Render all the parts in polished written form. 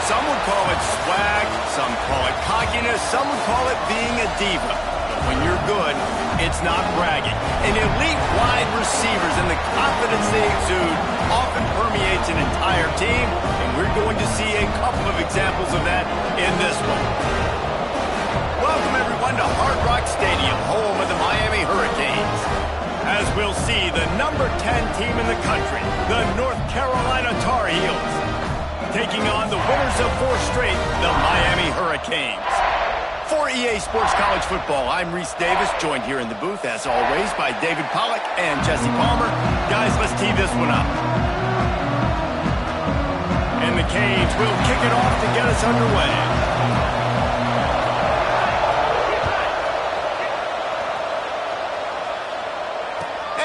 Some would call it swag, some call it cockiness, some would call it being a diva. But when you're good, it's not bragging. And elite wide receivers and the confidence they exude often permeates an entire team, and we're going to see a couple of examples of that in this one. Welcome, everyone, to Hard Rock Stadium, home of the Miami Hurricanes. As we'll see, the number 10 team in the country, the North Carolina Tar Heels, taking on the winners of 4 straight, the Miami Hurricanes. For EA Sports College Football, I'm Reese Davis, joined here in the booth, as always, by David Pollack and Jesse Palmer. Guys, let's tee this one up. And the Canes will kick it off to get us underway.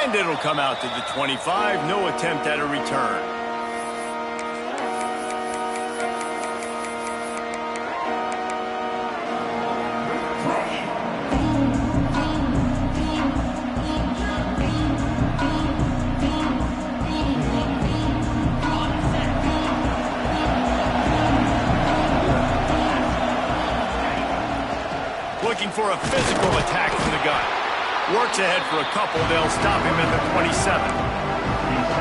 And it'll come out to the 25, no attempt at a return. Looking for a physical attack from the gun. Works ahead for a couple, they'll stop him at the 27.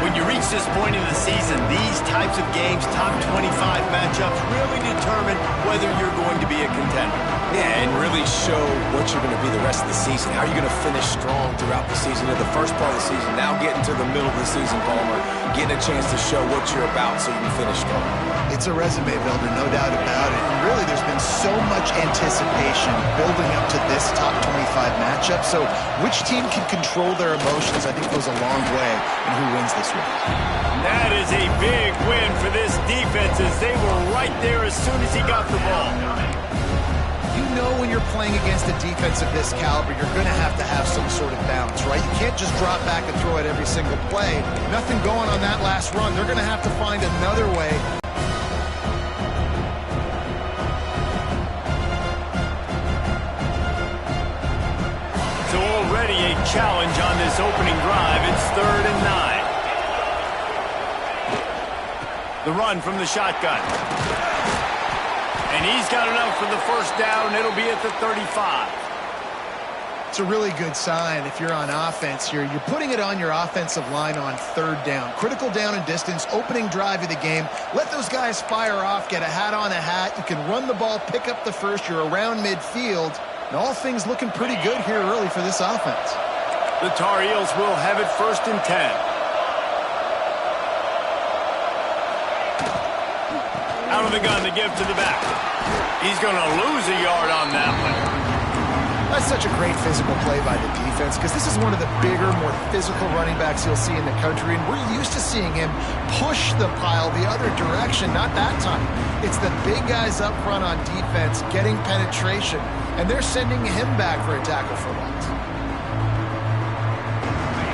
When you reach this point in the season, these types of games, top 25 matchups, really determine whether you're going to be a contender. Yeah, and really show what you're going to be the rest of the season. How are you going to finish strong throughout the season, in the first part of the season, now getting to the middle of the season, Palmer, getting a chance to show what you're about so you can finish strong. It's a resume builder, no doubt about it. And really, there's been so much anticipation building up to this top 25 matchup. So which team can control their emotions, I think, goes a long way in who wins this one. That is a big win for this defense, as they were right there as soon as he got the ball. You know when you're playing against a defense of this caliber, you're going to have some sort of balance, right? You can't just drop back and throw it every single play. Nothing going on that last run. They're going to have to find another way. So already a challenge on this opening drive. It's 3rd and 9. The run from the shotgun. And he's got enough for the first down. It'll be at the 35. It's a really good sign if you're on offense. You're putting it on your offensive line on 3rd down. Critical down and distance, opening drive of the game. Let those guys fire off, get a hat on a hat. You can run the ball, pick up the first. You're around midfield. And all things looking pretty good here early for this offense. The Tar Heels will have it 1st and 10. Out of the gun to give to the back. He's going to lose a yard on that one. That's such a great physical play by the defense, because this is one of the bigger, more physical running backs you'll see in the country, and we're used to seeing him push the pile the other direction. Not that time. It's the big guys up front on defense getting penetration, and they're sending him back for a tackle for loss.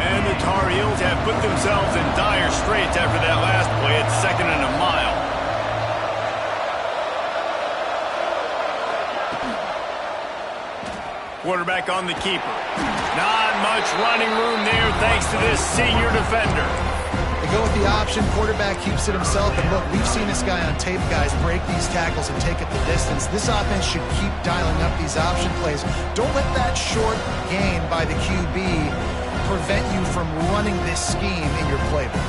And the Tar Heels have put themselves in dire straits after that last play. It's 2nd and a mile. Quarterback on the keeper. Not much running room there thanks to this senior defender. They go with the option. Quarterback keeps it himself. And look, we've seen this guy on tape, guys, break these tackles and take it the distance. This offense should keep dialing up these option plays. Don't let that short gain by the QB prevent you from running this scheme in your playbook.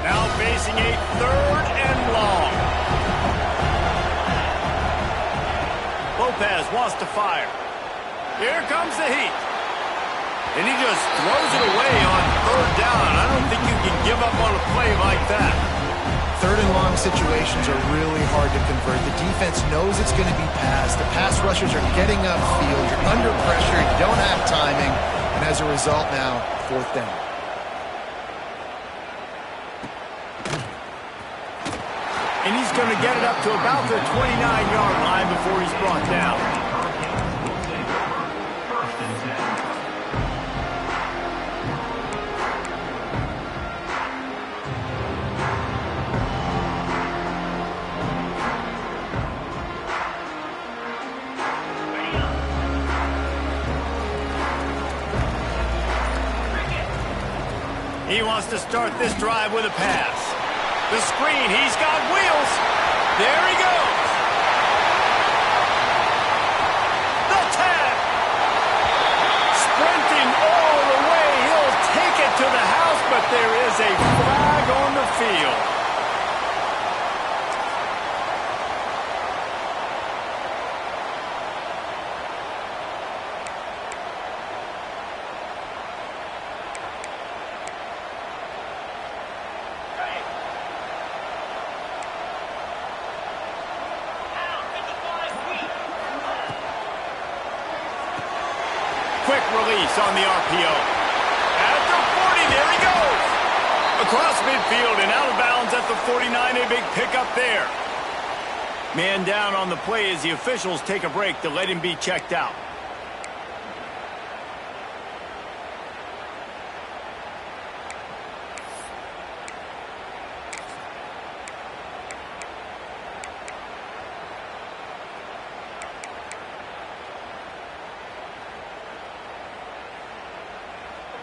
Now facing a 3rd and long. Lopez wants to fire. Here comes the heat. And he just throws it away on 3rd down. I don't think you can give up on a play like that. 3rd and long situations are really hard to convert. The defense knows it's going to be passed. The pass rushers are getting upfield. You're under pressure. You don't have timing. And as a result now, 4th down. And he's going to get it up to about the 29-yard line before he's brought down. He wants to start this drive with a pass. The screen, he's got wheels. There he goes. The tap. Sprinting all the way. He'll take it to the house, but there is a flag on the field. Quick release on the RPO. At the 40, there he goes. Across midfield and out of bounds at the 49, a big pickup there. Man down on the play as the officials take a break to let him be checked out.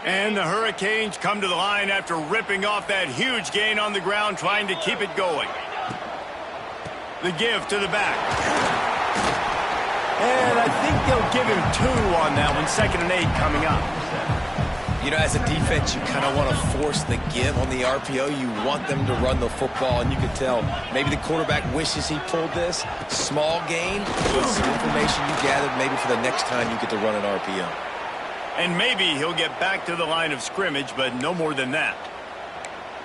And the Hurricanes come to the line after ripping off that huge gain on the ground, trying to keep it going. The give to the back. And I think they'll give him 2 on that one. 2nd and 8 coming up. You know, as a defense, you kind of want to force the give on the RPO. You want them to run the football, and you can tell maybe the quarterback wishes he pulled this. Small gain, with some information you gathered maybe for the next time you get to run an RPO. And maybe he'll get back to the line of scrimmage, but no more than that.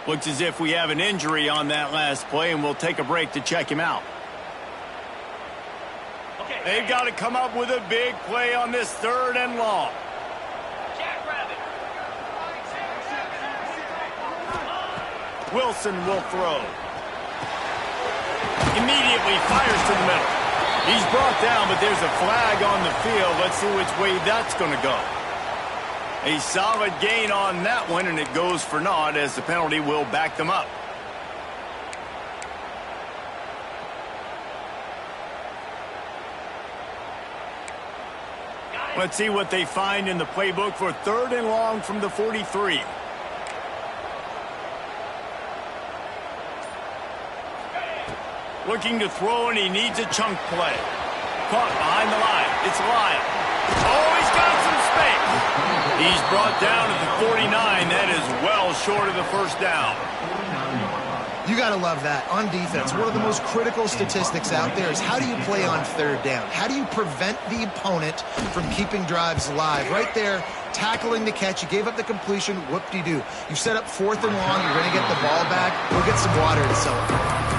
Looks as if we have an injury on that last play, and we'll take a break to check him out. Okay. They've got to come up with a big play on this 3rd and long. Wilson will throw. Immediately fires to the middle. He's brought down, but there's a flag on the field. Let's see which way that's going to go. A solid gain on that one, and it goes for naught as the penalty will back them up. Let's see what they find in the playbook for 3rd and long from the 43. Looking to throw, and he needs a chunk play. Caught behind the line. It's Lyle. Oh, he's got some space. He's brought down at the 49. That is well short of the 1st down. You got to love that. On defense, one of the most critical statistics out there is how do you play on 3rd down? How do you prevent the opponent from keeping drives alive? Right there, tackling the catch. You gave up the completion. Whoop-de-doo. You set up 4th and long. You're going to get the ball back. Go get some water to celebrate.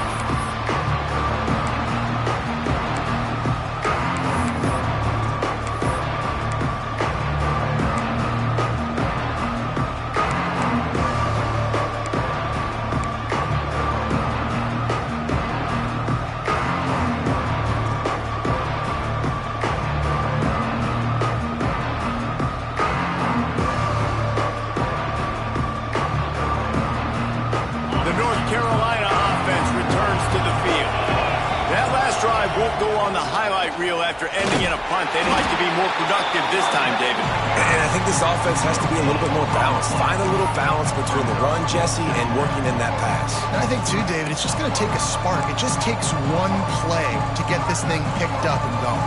Won't go on the highlight reel after ending in a punt. They'd like to be more productive this time, David. And I think this offense has to be a little bit more balanced. Find a little balance between the run, Jesse, and working in that pass. And I think, too, David, it's just going to take a spark. It just takes one play to get this thing picked up and going.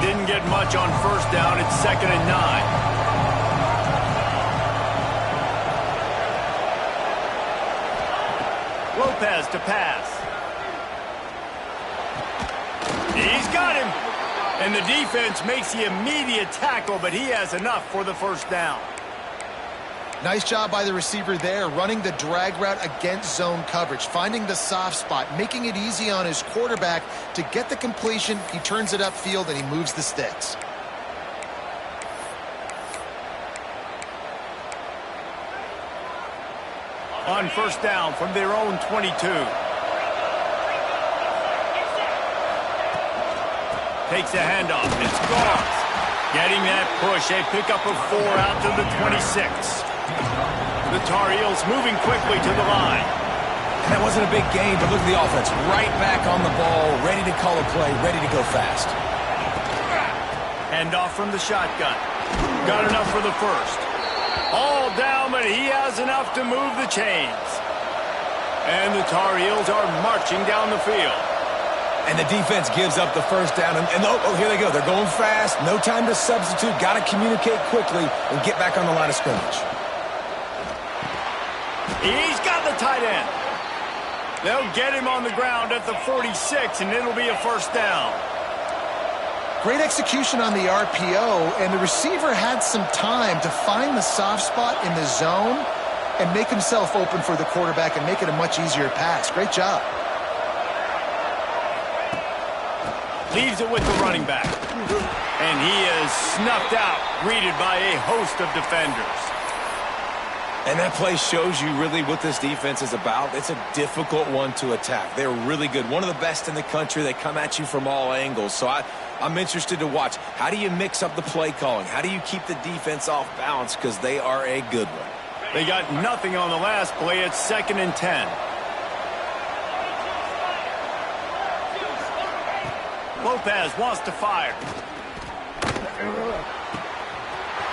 Didn't get much on 1st down. It's 2nd and 9. Lopez to pass. He's got him. And the defense makes the immediate tackle, but he has enough for the 1st down. Nice job by the receiver there, running the drag route against zone coverage, finding the soft spot, making it easy on his quarterback to get the completion. He turns it upfield, and he moves the sticks. On 1st down from their own 22. Takes a handoff. It's gone. Getting that push. A pickup of 4 out to the 26. The Tar Heels moving quickly to the line. That wasn't a big gain, but look at the offense. Right back on the ball, ready to call a play, ready to go fast. Hand off from the shotgun. Got enough for the first. All down, but he has enough to move the chains. And the Tar Heels are marching down the field. And the defense gives up the first down. And here they go. They're going fast. No time to substitute. Got to communicate quickly and get back on the line of scrimmage. He's got the tight end. They'll get him on the ground at the 46, and it'll be a first down. Great execution on the RPO, and the receiver had some time to find the soft spot in the zone and make himself open for the quarterback and make it a much easier pass. Great job. Leaves it with the running back. And he is snuffed out, greeted by a host of defenders. And that play shows you really what this defense is about. It's a difficult one to attack. They're really good. One of the best in the country. They come at you from all angles. So I'm interested to watch. How do you mix up the play calling? How do you keep the defense off balance? Because they are a good one. They got nothing on the last play. It's 2nd and 10. Lopez wants to fire.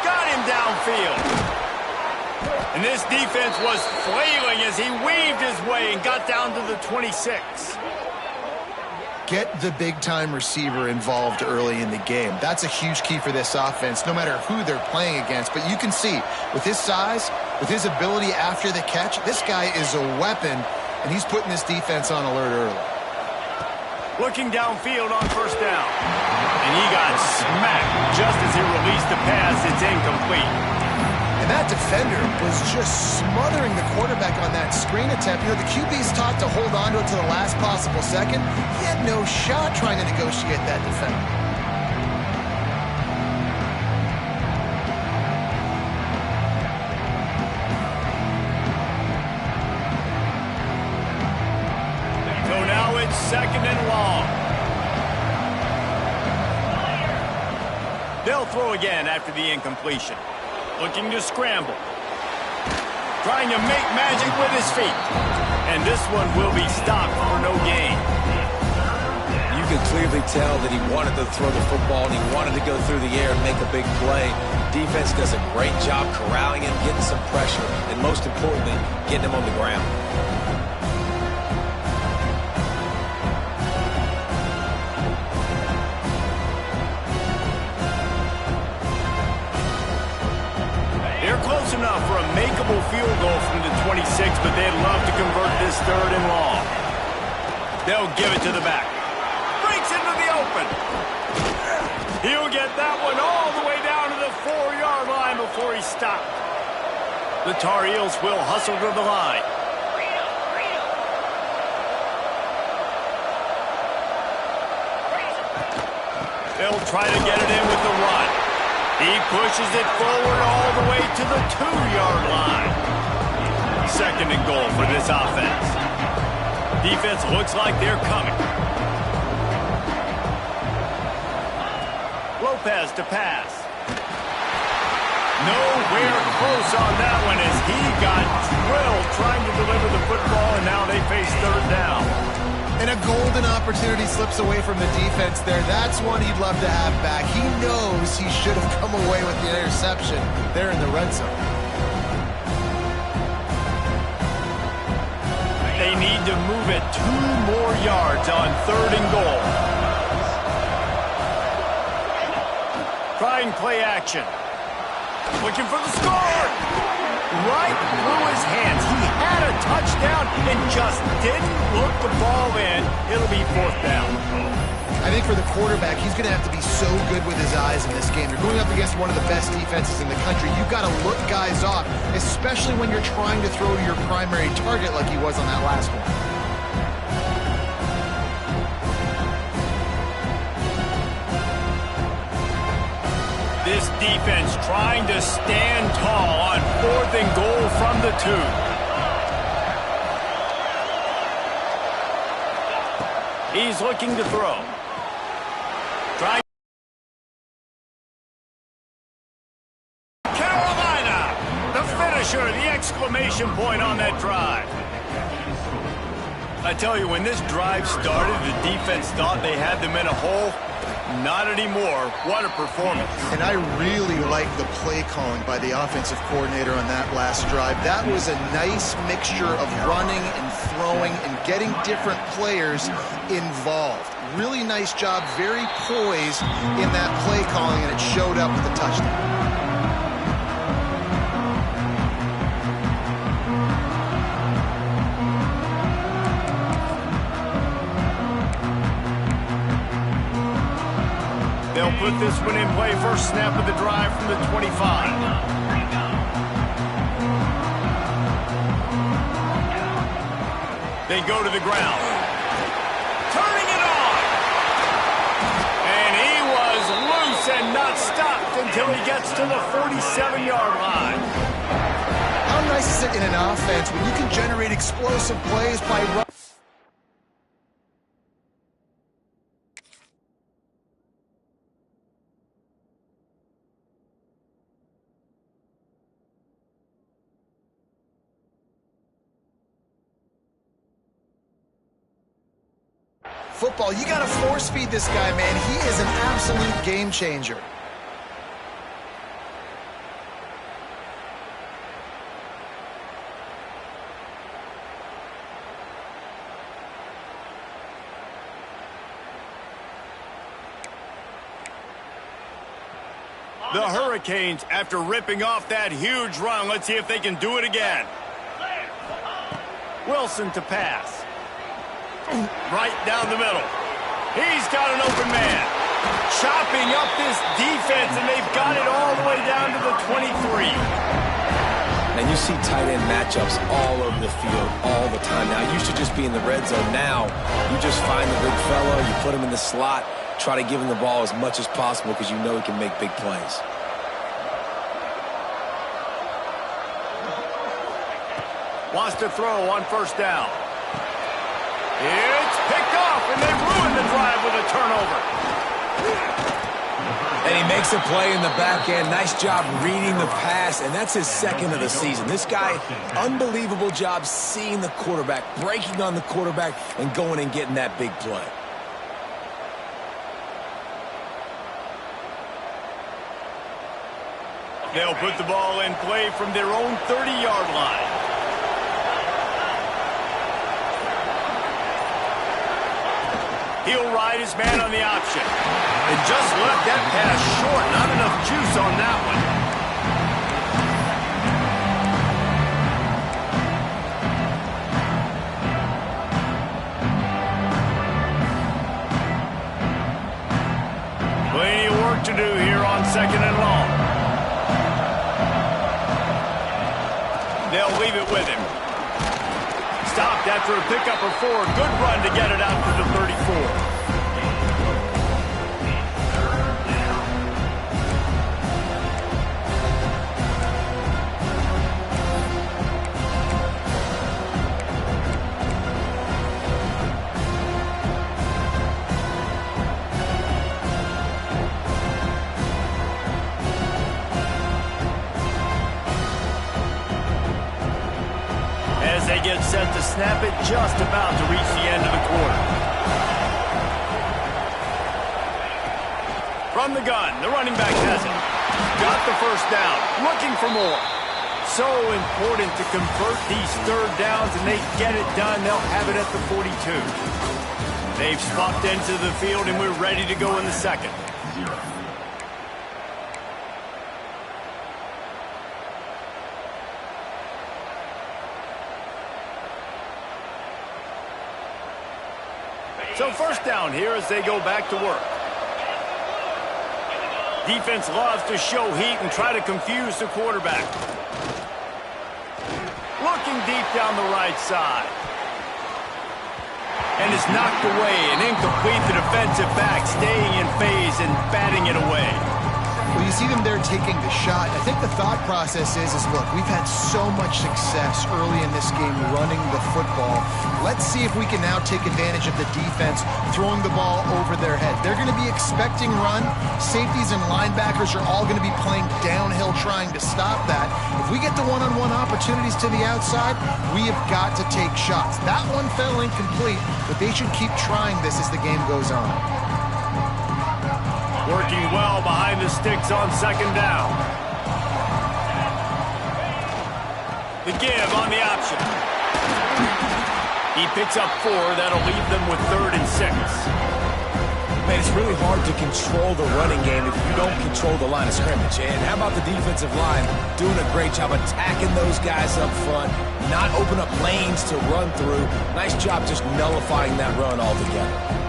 Got him downfield. And this defense was flailing as he weaved his way and got down to the 26. Get the big-time receiver involved early in the game. That's a huge key for this offense, no matter who they're playing against. But you can see, with his size, with his ability after the catch, this guy is a weapon, and he's putting this defense on alert early. Looking downfield on first down. And he got smacked just as he released the pass. It's incomplete. And that defender was just smothering the quarterback on that screen attempt. You know, the QB's taught to hold on to it to the last possible second. He had no shot trying to negotiate that defender. So now it's 2nd and long. They'll throw again after the incompletion. Looking to scramble. Trying to make magic with his feet. And this one will be stopped for no gain. You could clearly tell that he wanted to throw the football and he wanted to go through the air and make a big play. Defense does a great job corralling him, getting some pressure, and most importantly, getting him on the ground. Enough for a makeable field goal from the 26, but they'd love to convert this 3rd and long. They'll give it to the back. Breaks into the open. He'll get that one all the way down to the 4-yard line before he's stopped. The Tar Heels will hustle to the line. They'll try to get it in with the run. He pushes it forward all the way to the 2-yard line. 2nd and goal for this offense. Defense looks like they're coming. Lopez to pass. Nowhere close on that one as he got drilled trying to deliver the football, and now they face 3rd down. And a golden opportunity slips away from the defense there. That's one he'd love to have back. He knows he should have come away with the interception there in the red zone. They need to move it 2 more yards on 3rd and goal. Trying play action. Looking for the score. Right through his hands. He had a touchdown and just didn't look the ball in. It'll be 4th down. I think for the quarterback, he's going to have to be so good with his eyes in this game. You're going up against one of the best defenses in the country. You've got to look guys off, especially when you're trying to throw to your primary target like he was on that last one. This defense trying to stand tall on 4th and goal from the 2. He's looking to throw. Trying. Carolina, the finisher, the exclamation point on that drive. I tell you, when this drive started, the defense thought they had them in a hole. Not anymore. What a performance. And I really like the play calling by the offensive coordinator on that last drive. That was a nice mixture of running and throwing and getting different players involved. Really nice job, very poised in that play calling, and it showed up with a touchdown. They'll put this one in play. First snap of the drive from the 25. They go to the ground. Turning it on. And he was loose and not stopped until he gets to the 47-yard line. How nice is it in an offense when you can generate explosive plays by running? Football, you got to force feed this guy, man. He is an absolute game changer. The Hurricanes, after ripping off that huge run, let's see if they can do it again. Wilson to pass. Right down the middle. He's got an open man. Chopping up this defense, and they've got it all the way down to the 23. And you see tight end matchups all over the field all the time now. It used to just be in the red zone. Now you just find the big fella, you put him in the slot, try to give him the ball as much as possible because you know he can make big plays. Wants to throw on first down. It's picked off, and they ruin the drive with a turnover. And he makes a play in the back end. Nice job reading the pass, and that's his second of the season. This guy, unbelievable job seeing the quarterback, breaking on the quarterback, and going and getting that big play. They'll put the ball in play from their own 30-yard line. He'll ride his man on the option. And just left that pass short. Not enough juice on that one. Plenty of work to do here on second and long. They'll leave it with him. Stopped after a pickup of 4. Good run to get it out to the 34. They get set to snap it, just about to reach the end of the quarter. From the gun, the running back has it. Got the first down, looking for more. So important to convert these third downs, and they get it done. They'll have it at the 42. They've swapped into the field, and we're ready to go in the second. So first down here as they go back to work. Defense loves to show heat and try to confuse the quarterback. Looking deep down the right side. And it's knocked away and incomplete. The defensive back staying in phase and batting it away. Well, you see them there taking the shot. I think the thought process is look, we've had so much success early in this game running the football. Let's see if we can now take advantage of the defense throwing the ball over their head. They're going to be expecting run. Safeties and linebackers are all going to be playing downhill trying to stop that. If we get the one-on-one opportunities to the outside, we have got to take shots. That one fell incomplete, but they should keep trying this as the game goes on. Working well behind the sticks on second down. The give on the option. He picks up 4. That'll leave them with 3rd and 6. Man, it's really hard to control the running game if you don't control the line of scrimmage. And how about the defensive line doing a great job attacking those guys up front, not open up lanes to run through. Nice job just nullifying that run altogether.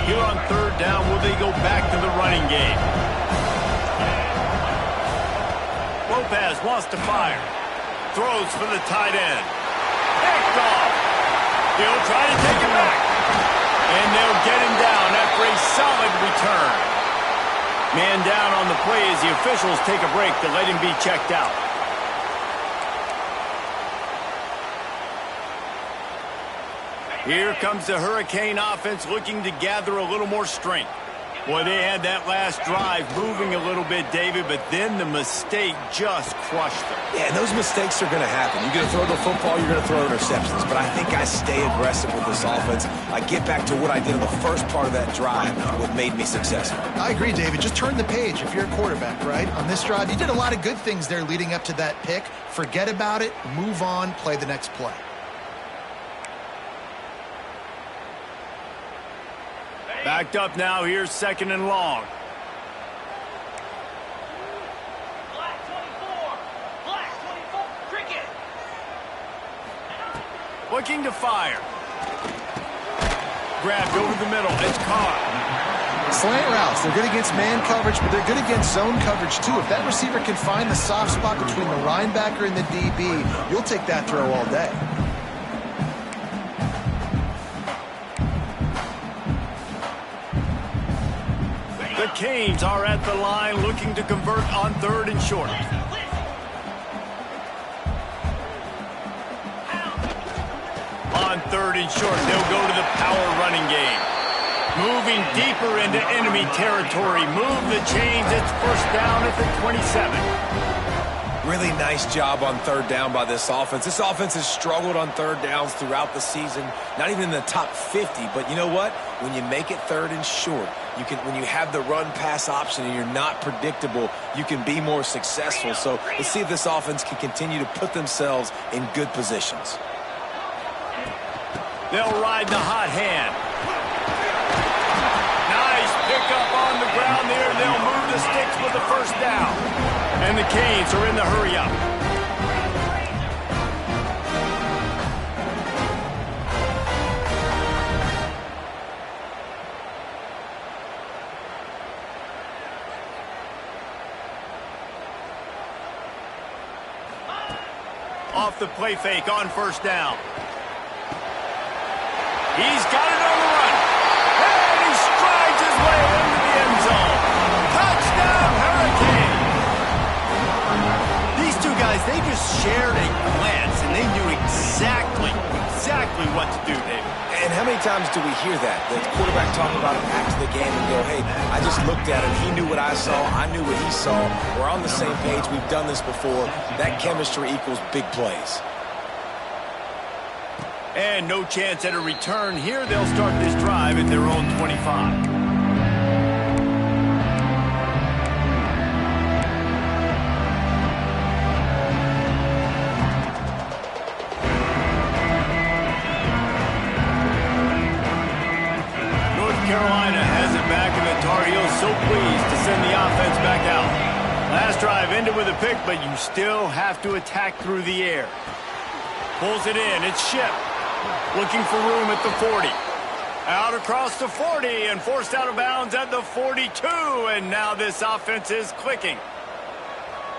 Here on 3rd down, will they go back to the running game? Lopez wants to fire. Throws for the tight end. Picked off. He'll try to take it back. And they'll get him down after a solid return. Man down on the play as the officials take a break to let him be checked out. Here comes the Hurricane offense looking to gather a little more strength. Boy, they had that last drive moving a little bit, David, but then the mistake just crushed them. Yeah, and those mistakes are going to happen. You're going to throw the football, you're going to throw interceptions. But I think I stay aggressive with this offense. I get back to what I did in the first part of that drive, what made me successful. I agree, David. Just turn the page if you're a quarterback, right? On this drive, you did a lot of good things there leading up to that pick. Forget about it, move on, play the next play. Backed up now, here's 2nd and long. Black 24, cricket. Looking to fire. Grabbed over the middle, it's Carr. Slant routes, they're good against man coverage, but they're good against zone coverage too. If that receiver can find the soft spot between the linebacker and the DB, you'll take that throw all day. The Canes are at the line looking to convert on 3rd and short. On 3rd and short, they'll go to the power running game. Moving deeper into enemy territory. Move the chains. It's 1st down at the 27. Really nice job on 3rd down by this offense. This offense has struggled on 3rd downs throughout the season. Not even in the top 50, but you know what? When you make it 3rd and short, when you have the run-pass option and you're not predictable, you can be more successful. So let's see if this offense can continue to put themselves in good positions. They'll ride the hot hand. Nice pickup on the ground there. They'll move the sticks with the 1st down. And the Canes are in the hurry-up. Off the play fake on 1st down. He's got it on the run. And he strides his way into the end zone. Touchdown, Hurricane. These two guys, they just shared a glance, and they knew exactly what to do, David. And how many times do we hear that? The quarterback talk about it after the game and go, hey, I just looked at him. He knew what I saw. I knew what he saw. We're on the same page. We've done this before. That chemistry equals big plays. And no chance at a return here. They'll start this drive at their own 25. Carolina has it back, and the Tar Heels so pleased to send the offense back out. Last drive ended with a pick, but you still have to attack through the air. Pulls it in. It's Shipp. Looking for room at the 40. Out across the 40 and forced out of bounds at the 42. And now this offense is clicking.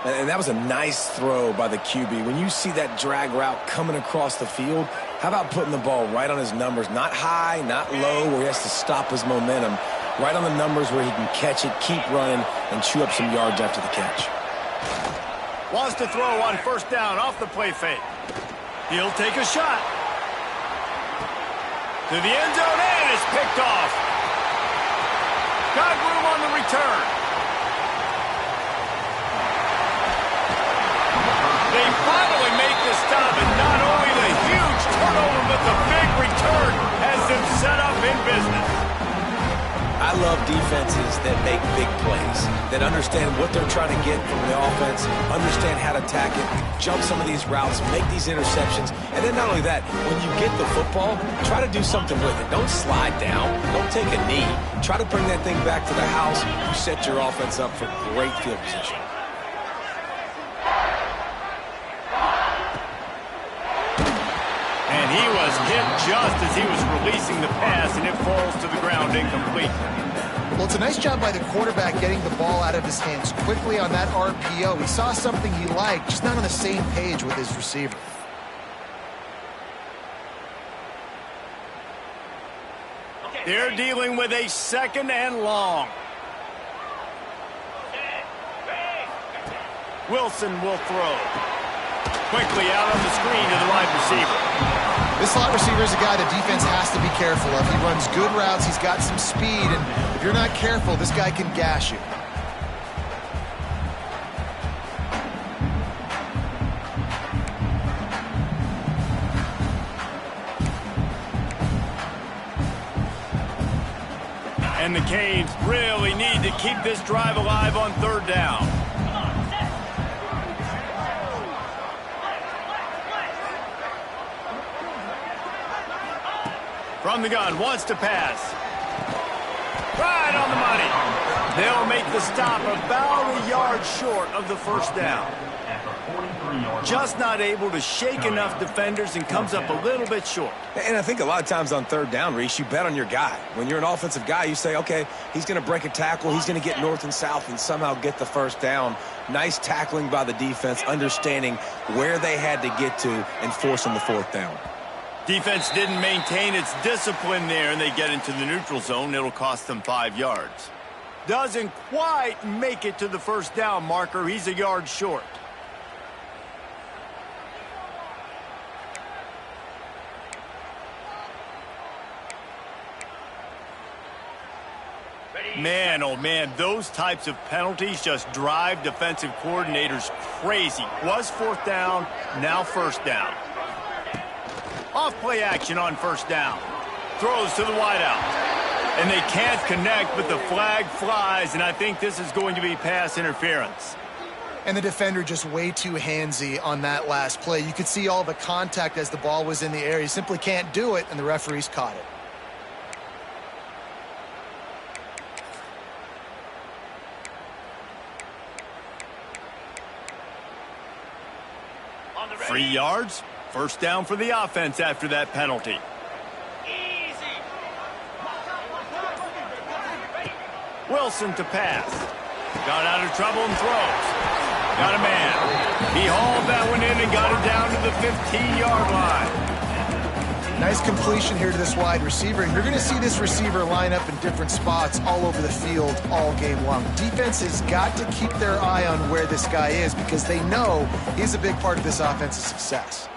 And that was a nice throw by the QB. When you see that drag route coming across the field, how about putting the ball right on his numbers? Not high, not low, where he has to stop his momentum. Right on the numbers where he can catch it, keep running, and chew up some yards after the catch. Wants to throw on first down off the play fake. He'll take a shot. To the end zone, and it's picked off. Got room on the return. They finally make the stop, and not only the huge turnover, but the big return has them set up in business. I love defenses that make big plays, that understand what they're trying to get from the offense, understand how to attack it, jump some of these routes, make these interceptions, and then not only that, when you get the football, try to do something with it. Don't slide down. Don't take a knee. Try to bring that thing back to the house. You set your offense up for great field position. And he was hit just as he was releasing the pass, and it falls to the ground incomplete. Well, it's a nice job by the quarterback getting the ball out of his hands quickly on that RPO. He saw something he liked, just not on the same page with his receiver. They're dealing with a second and long. Wilson will throw. Quickly out on the screen to the wide receiver. This slot receiver is a guy the defense has to be careful of. He runs good routes. He's got some speed, and if you're not careful, this guy can gash you. And the Canes really need to keep this drive alive on third down. From the gun, wants to pass. Right on the money. They'll make the stop about a yard short of the first down. Just not able to shake enough defenders and comes up a little bit short. And I think a lot of times on third down, Reese, you bet on your guy. When you're an offensive guy, you say, okay, he's going to break a tackle, he's going to get north and south and somehow get the first down. Nice tackling by the defense, understanding where they had to get to and forcing the fourth down. Defense didn't maintain its discipline there, and they get into the neutral zone. It'll cost them 5 yards. Doesn't quite make it to the first down marker. He's a yard short. Man, oh man, those types of penalties just drive defensive coordinators crazy. Was fourth down, now first down. Off play action on first down. Throws to the wideout. And they can't connect, but the flag flies, and I think this is going to be pass interference. And the defender just way too handsy on that last play. You could see all the contact as the ball was in the air. He simply can't do it, and the referees caught it. Free yards. First down for the offense after that penalty. Easy. Wilson to pass. Got out of trouble and throws. Got a man. He hauled that one in and got it down to the 15-yard line. Nice completion here to this wide receiver, and you're going to see this receiver line up in different spots all over the field all game long. Defense has got to keep their eye on where this guy is because they know he's a big part of this offense's success.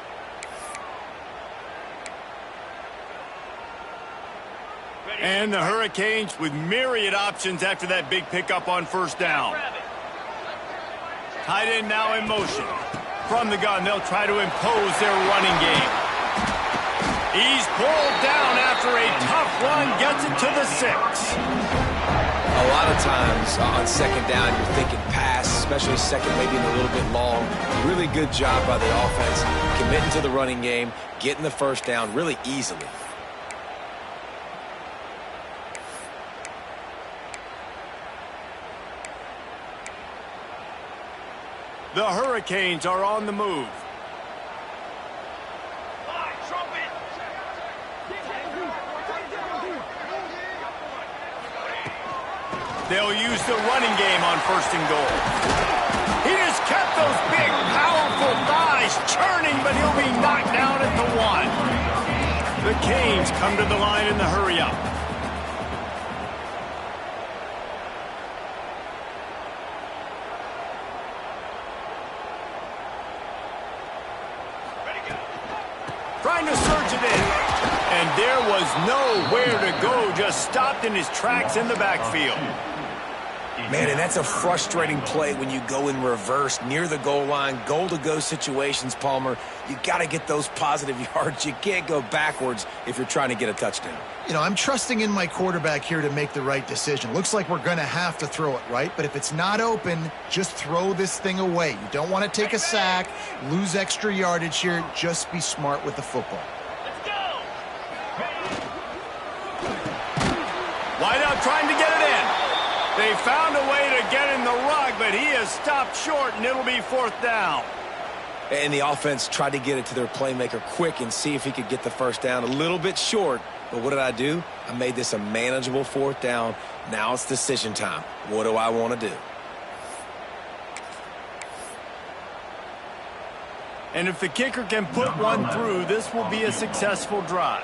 And the Hurricanes with myriad options after that big pickup on first down. Tight end now in motion. From the gun, they'll try to impose their running game. He's pulled down after a tough run, gets it to the 6. A lot of times on second down, you're thinking pass, especially second, maybe a little bit long. Really good job by the offense, committing to the running game, getting the first down really easily. The Hurricanes are on the move. They'll use the running game on first and goal. He just kept but he'll be knocked down at the 1. The Canes come to the line in the hurry-up. Trying to surge it in. And there was nowhere to go, just stopped in his tracks in the backfield. Man, and that's a frustrating play when you go in reverse near the goal line, goal-to-go situations, Palmer. You got to get those positive yards. You can't go backwards if you're trying to get a touchdown. You know, I'm trusting in my quarterback here to make the right decision. Looks like we're going to have to throw it, right? But if it's not open, just throw this thing away. You don't want to take a sack, lose extra yardage here. Just be smart with the football. Let's go. Wide out trying to get it in. They found a way to get in the rug, but he has stopped short, and it'll be 4th down. And the offense tried to get it to their playmaker quick and see if he could get the first down. A little bit short, but what did I do? I made this a manageable 4th down. Now it's decision time. What do I want to do? And if the kicker can put one through, this will be a successful drive.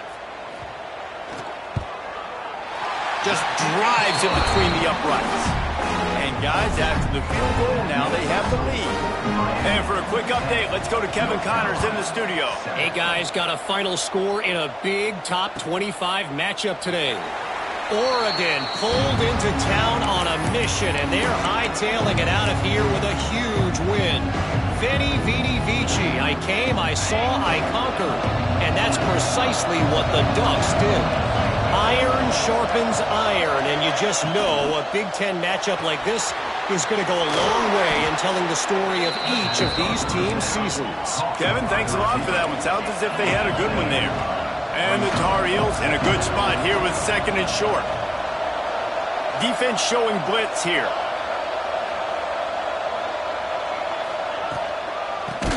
Just drives it between the uprights. And guys, after the field goal, now they have the lead. And for a quick update, let's go to Kevin Connors in the studio. Hey guys, got a final score in a big top 25 matchup today. Oregon pulled into town on a mission, and they're hightailing it out of here with a huge win. Veni, Vidi, Vici. I came, I saw, I conquered. And that's precisely what the Ducks did. Iron sharpens iron, and you just know a Big Ten matchup like this is going to go a long way in telling the story of each of these teams' seasons. Kevin, thanks a lot for that one. Sounds as if they had a good one there. And the Tar Heels in a good spot here with 2nd and short. Defense showing blitz here.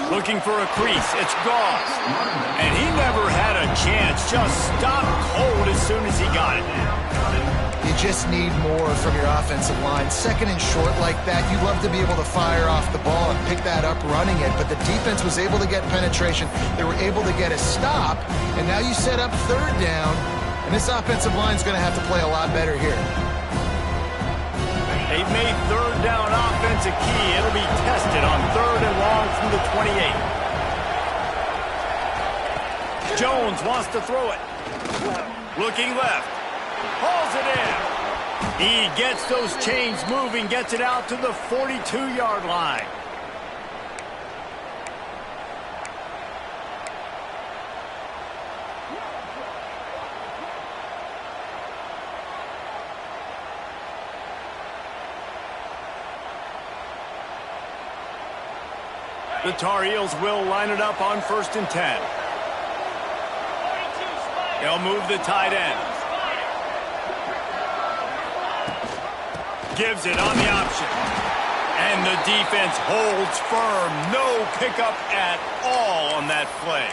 Looking for a crease. It's Goss. And he never had a chance. Just stopped cold as soon as he got it. You just need more from your offensive line. 2nd and short like that, you'd love to be able to fire off the ball and pick that up running it, but the defense was able to get penetration. They were able to get a stop, and now you set up 3rd down, and this offensive line is going to have to play a lot better here. They've made 3rd down offense a key. It'll be tested on 3rd and long from the 28. Jones wants to throw it. Looking left. Hauls it in. He gets those chains moving, gets it out to the 42-yard line. The Tar Heels will line it up on 1st and 10. They'll move the tight end. Gives it on the option. And the defense holds firm. No pickup at all on that play.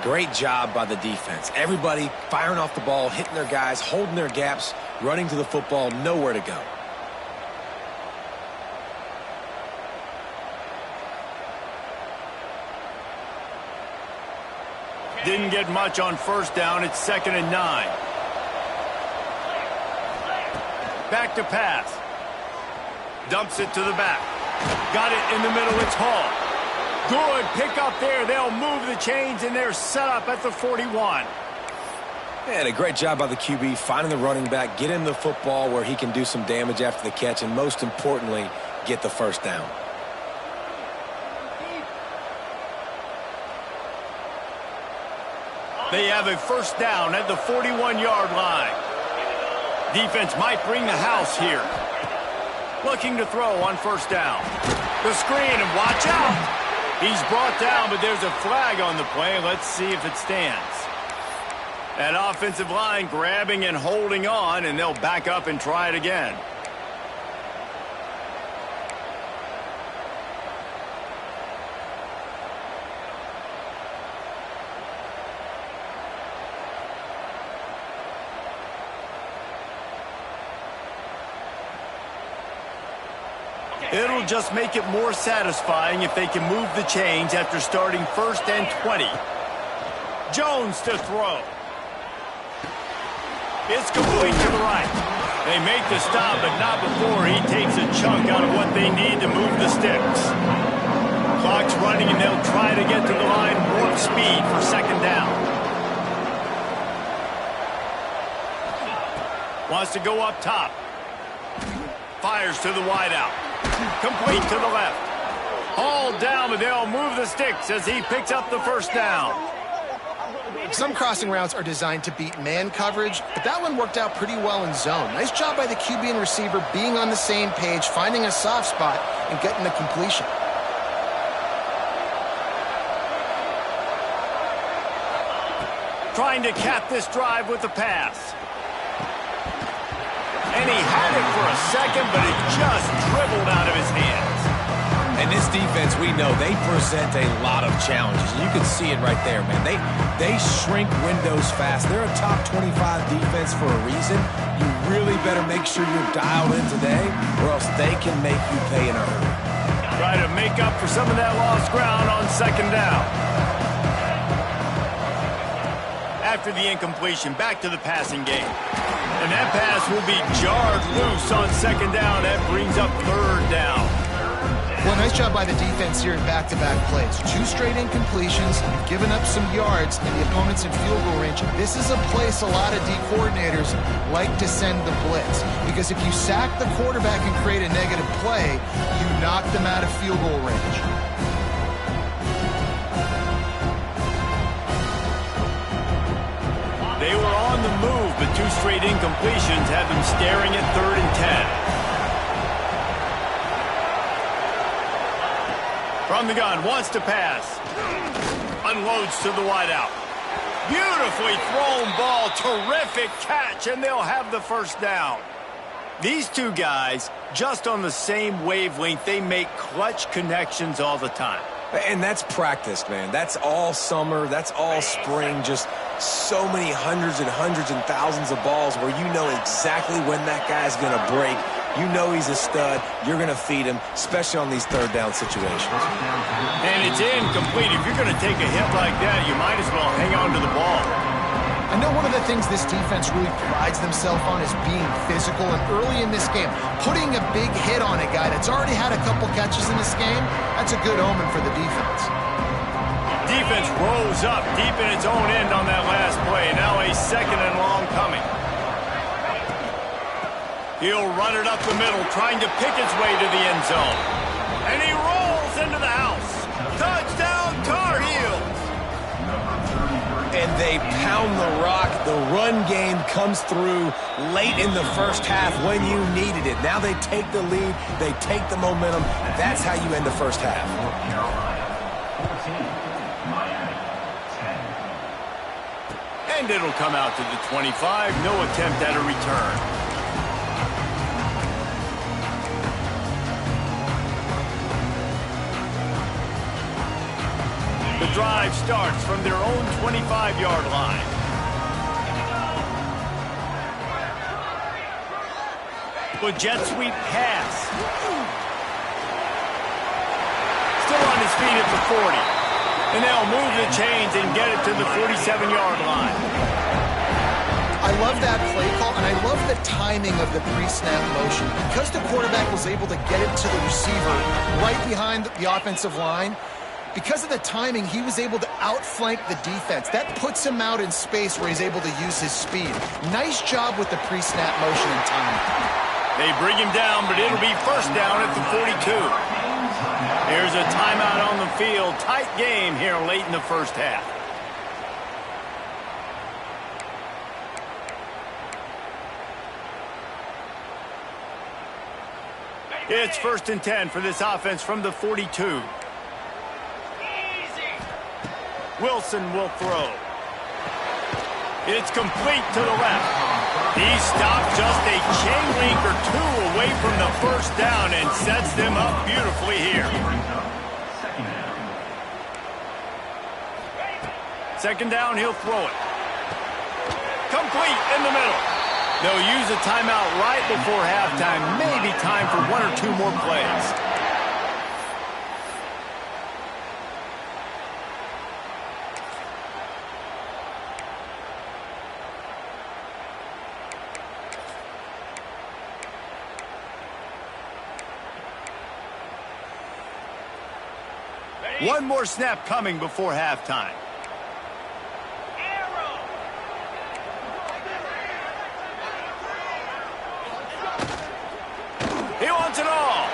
Great job by the defense. Everybody firing off the ball, hitting their guys, holding their gaps, running to the football, nowhere to go. Didn't get much on 1st down. It's 2nd and 9. Back to pass. Dumps it to the back. Got it in the middle. It's Hall. Good pick up there. They'll move the chains, and they're set up at the 41. And a great job by the QB finding the running back, get him the football where he can do some damage after the catch, and most importantly, get the 1st down. They have a 1st down at the 41-yard line. Defense might bring the house here. Looking to throw on 1st down. The screen, and watch out. He's brought down, but there's a flag on the play. Let's see if it stands. That offensive line grabbing and holding on, and they'll back up and try it again. It'll just make it more satisfying if they can move the chains after starting 1st and 20. Jones to throw. It's complete to the right. They make the stop, but not before he takes a chunk out of what they need to move the sticks. Clock's running, and they'll try to get to the line warp speed for 2nd down. Wants to go up top. Fires to the wideout. Complete to the left. Hauled down, but they'll move the sticks as he picks up the 1st down. Some crossing routes are designed to beat man coverage, but that one worked out pretty well in zone. Nice job by the QB and receiver being on the same page, finding a soft spot, and getting the completion. Trying to cap this drive with the pass. And he had it for a second, but it just dribbled out of his hands. And this defense, we know, they present a lot of challenges. You can see it right there, man. They shrink windows fast. They're a top 25 defense for a reason. You really better make sure you're dialed in today, or else they can make you pay in a hurry. Try to make up for some of that lost ground on 2nd down. After the incompletion, back to the passing game. And that pass will be jarred loose on 2nd down. That brings up 3rd down. Well, nice job by the defense here in back-to-back plays. 2 straight incompletions. You've given up some yards, and the opponent's in field goal range. This is a place a lot of D coordinators like to send the blitz, because if you sack the quarterback and create a negative play, you knock them out of field goal range. They were on the move, but 2 straight incompletions have them staring at 3rd and 10. From the gun, wants to pass. Unloads to the wideout. Beautifully thrown ball, terrific catch, and they'll have the 1st down. These 2 guys, just on the same wavelength, they make clutch connections all the time. And that's practiced, man. That's all summer. That's all spring. Just so many hundreds and thousands of balls where you know exactly when that guy's going to break. You know he's a stud. You're going to feed him, especially on these 3rd down situations. And it's incomplete. If you're going to take a hit like that, you might as well hang on to the ball. I know one of the things this defense really prides themselves on is being physical, and early in this game, putting a big hit on a guy that's already had a couple catches in this game, that's a good omen for the defense. Defense rose up deep in its own end on that last play. Now a 2nd and long coming. He'll run it up the middle, trying to pick its way to the end zone. And he rolls into the house. Touchdown, Tar Heels! And they pound the rock. The run game comes through late in the 1st half when you needed it. Now they take the lead. They take the momentum. That's how you end the 1st half. And it'll come out to the 25. No attempt at a return. The drive starts from their own 25-yard line. The jet sweep pass. Still on his feet at the 40. And they'll move the chains and get it to the 47-yard line. I love that play call, and I love the timing of the pre-snap motion. Because the quarterback was able to get it to the receiver right behind the offensive line, because of the timing, he was able to outflank the defense. That puts him out in space where he's able to use his speed. Nice job with the pre-snap motion and timing. They bring him down, but it'll be 1st down at the 42. Here's a timeout on the field. Tight game here late in the 1st half. It's 1st and 10 for this offense from the 42. Wilson will throw. It's complete to the left. He stopped just a chain link or 2 away from the 1st down and sets them up beautifully here. 2nd down, he'll throw it. Complete in the middle. They'll use a timeout right before halftime. Maybe time for 1 or 2 more plays. One more snap coming before halftime. He wants it all.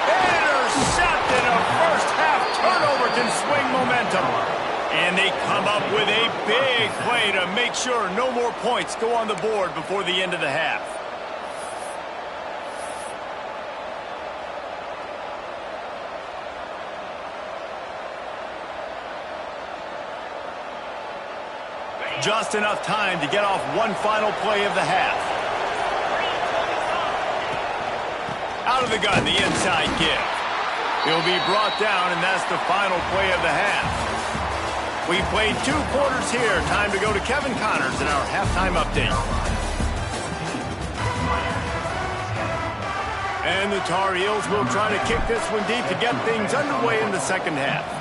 Intercepted. A first half turnover can swing momentum. And they come up with a big play to make sure no more points go on the board before the end of the half. Just enough time to get off one final play of the half. Out of the gun, the inside give. He'll be brought down, and that's the final play of the half. We played 2 quarters here. Time to go to Kevin Connors in our halftime update. And the Tar Heels will try to kick this one deep to get things underway in the second half.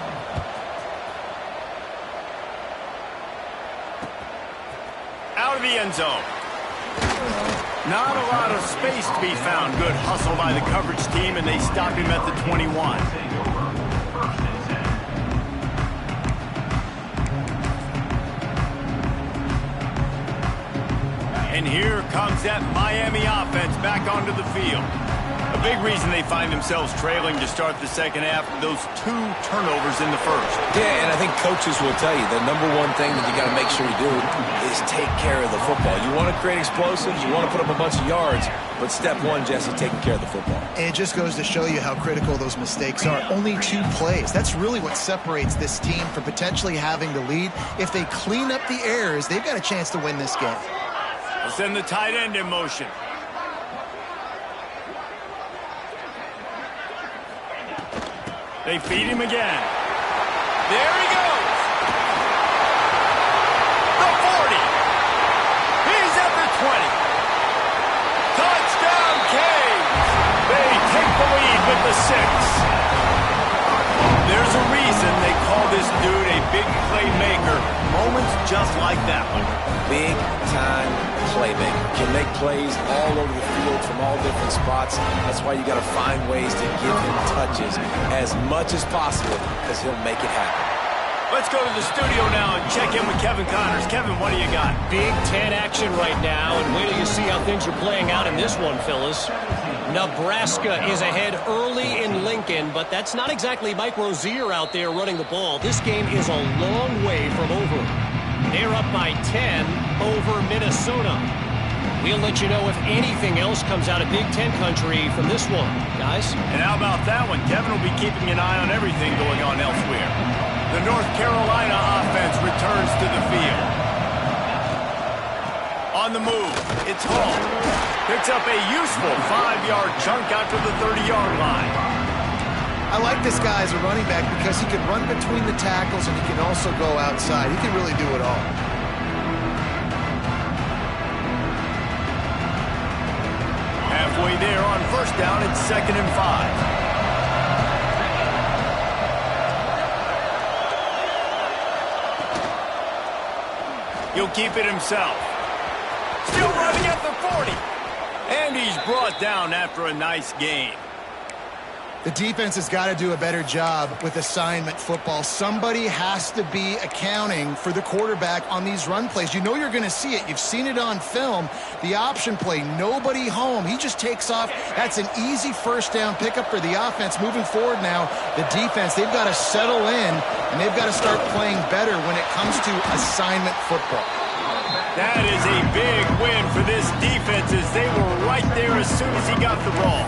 Out of the end zone. Not a lot of space to be found. Good hustle by the coverage team, and they stop him at the 21. And here comes that Miami offense back onto the field. A big reason they find themselves trailing to start the second half, those 2 turnovers in the first. Yeah, and I think coaches will tell you the number one thing that you got to make sure you do is take care of the football. You want to create explosives, you want to put up a bunch of yards, but step 1, Jesse, taking care of the football. And it just goes to show you how critical those mistakes are. Only 2 plays. That's really what separates this team from potentially having the lead. If they clean up the errors, they've got a chance to win this game. They'll send the tight end in motion. They feed him again. There he goes. The 40. He's at the 20. Touchdown, Canes. They take the lead with the 6. There's a reason they call this dude a big playmaker. Moments just like that one. Big-time playmaker. Can make plays all over the field from all different spots. That's why you got to find ways to give him touches as much as possible, because he'll make it happen. Let's go to the studio now and check in with Kevin Connors. Kevin, what do you got? Big Ten action right now, and wait till you see how things are playing out in this one, Phyllis. Nebraska is ahead early in Lincoln, but that's not exactly Mike Rozier out there running the ball. This game is a long way from over. They're up by 10 over Minnesota. We'll let you know if anything else comes out of Big Ten country from this one, guys. And how about that one? Kevin will be keeping an eye on everything going on elsewhere. The North Carolina offense returns to the field. On the move, it's Hall. Picks up a useful 5-yard chunk out to the 30-yard line. I like this guy as a running back because he can run between the tackles and he can also go outside. He can really do it all. Halfway there on first down, it's 2nd and 5. He'll keep it himself. Still running at the 40. And he's brought down after a nice gain. The defense has got to do a better job with assignment football. Somebody has to be accounting for the quarterback on these run plays. You know you're going to see it. You've seen it on film. The option play, nobody home. He just takes off. That's an easy first down pickup for the offense. Moving forward now, the defense, they've got to settle in, and they've got to start playing better when it comes to assignment football. That is a big win for this defense as they were right there as soon as he got the ball.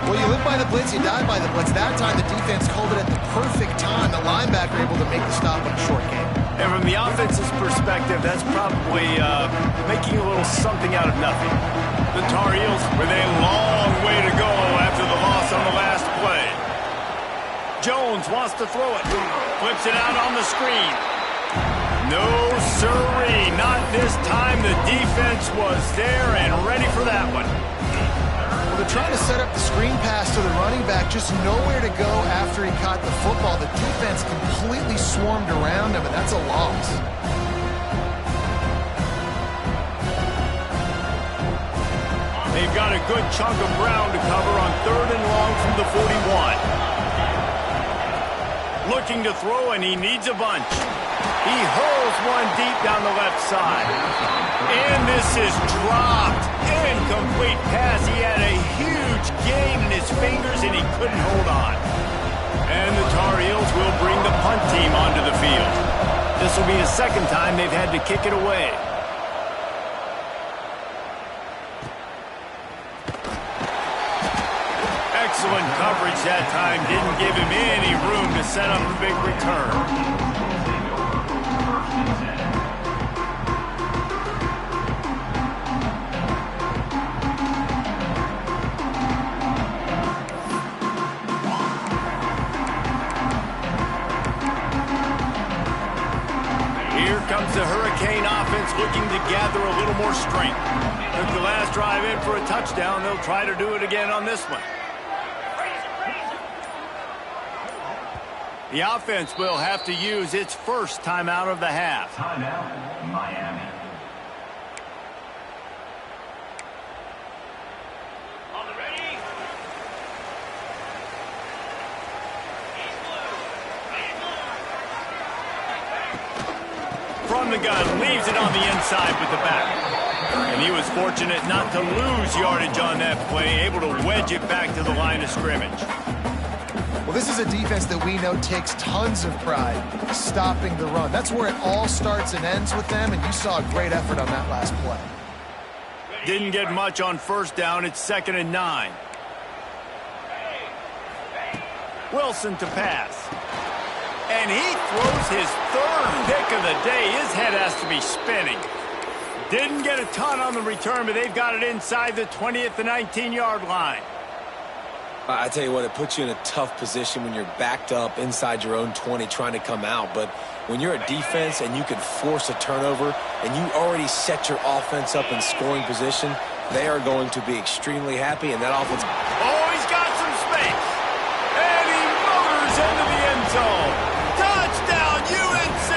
Well, you live by the blitz, you die by the blitz. That time, the defense called it at the perfect time. The linebacker able to make the stop on a short game. And from the offense's perspective, that's probably making a little something out of nothing. The Tar Heels with a long way to go after the loss on the last play. Jones wants to throw it. Flips it out on the screen. No, sirree, not this time. The defense was there and ready for that one. Well, they're trying to set up the screen pass to the running back, just nowhere to go after he caught the football. The defense completely swarmed around him, and that's a loss. They've got a good chunk of ground to cover on 3rd and long from the 41. Looking to throw, and he needs a bunch. He hurls one deep down the left side. And this is dropped. Incomplete pass. He had a huge gain in his fingers, and he couldn't hold on. And the Tar Heels will bring the punt team onto the field. This will be the second time they've had to kick it away. Excellent coverage that time. Didn't give him any room to set up a big return. Here comes the Hurricane offense looking to gather a little more strength. Took the last drive in for a touchdown. They'll try to do it again on this one. The offense will have to use its first timeout of the half. Timeout, Miami. On the ready. He's blue. From the gun, leaves it on the inside with the back. And he was fortunate not to lose yardage on that play, able to wedge it back to the line of scrimmage. Well, this is a defense that we know takes tons of pride stopping the run. That's where it all starts and ends with them, and you saw a great effort on that last play. Didn't get much on first down. It's 2nd and 9. Wilson to pass. And he throws his 3rd pick of the day. His head has to be spinning. Didn't get a ton on the return, but they've got it inside the 20 at the 19-yard line. I tell you what, it puts you in a tough position when you're backed up inside your own 20 trying to come out. But when you're a defense and you can force a turnover and you already set your offense up in scoring position, they are going to be extremely happy, and that offense... Oh, he's got some space. And he motors into the end zone. Touchdown, UNC!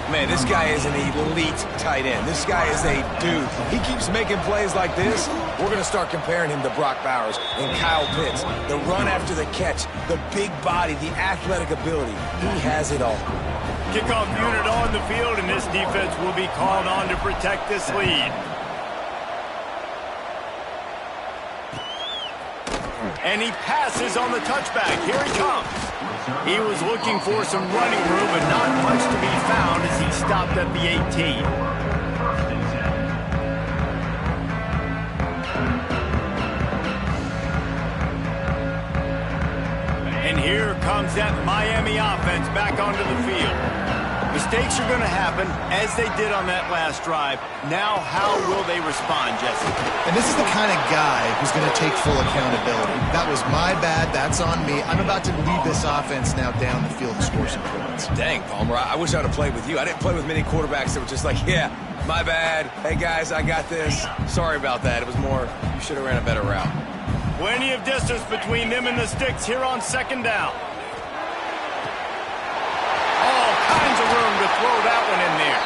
Man, this guy is an elite tight end. This guy is a dude. He keeps making plays like this. We're going to start comparing him to Brock Bowers and Kyle Pitts. The run after the catch, the big body, the athletic ability. He has it all. Kickoff unit on the field, and this defense will be called on to protect this lead. And he passes on the touchback. Here he comes. He was looking for some running room, but not much to be found as he stopped at the 18. And here comes that Miami offense back onto the field. Mistakes are going to happen, as they did on that last drive. Now, how will they respond, Jesse? And this is the kind of guy who's going to take full accountability. That was my bad. That's on me. I'm about to lead this offense now down the field and score some points. Dang, Palmer, I wish I'd have played with you. I didn't play with many quarterbacks that were just like, yeah, my bad. Hey, guys, I got this. Sorry about that. It was more, you should have ran a better route. Plenty of distance between them and the sticks here on 2nd down. All kinds of room to throw that one in there.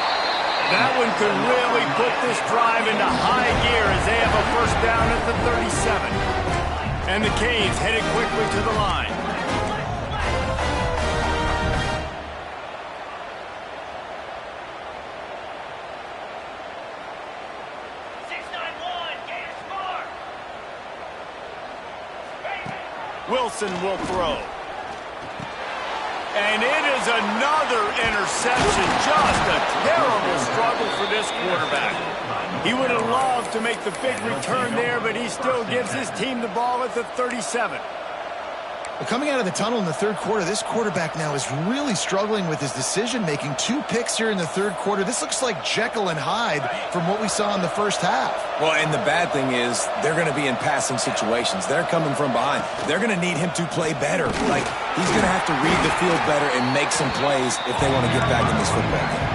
That one could really put this drive into high gear as they have a first down at the 37. And the Canes headed quickly to the line. Wilson will throw. And it is another interception. Just a terrible struggle for this quarterback. He would have loved to make the big return there, but he still gives his team the ball at the 37. Coming out of the tunnel in the third quarter, this quarterback now is really struggling with his decision-making. 2 picks here in the third quarter. This looks like Jekyll and Hyde from what we saw in the first half. Well, and the bad thing is they're going to be in passing situations. They're coming from behind. They're going to need him to play better. Like, he's going to have to read the field better and make some plays if they want to get back in this football game.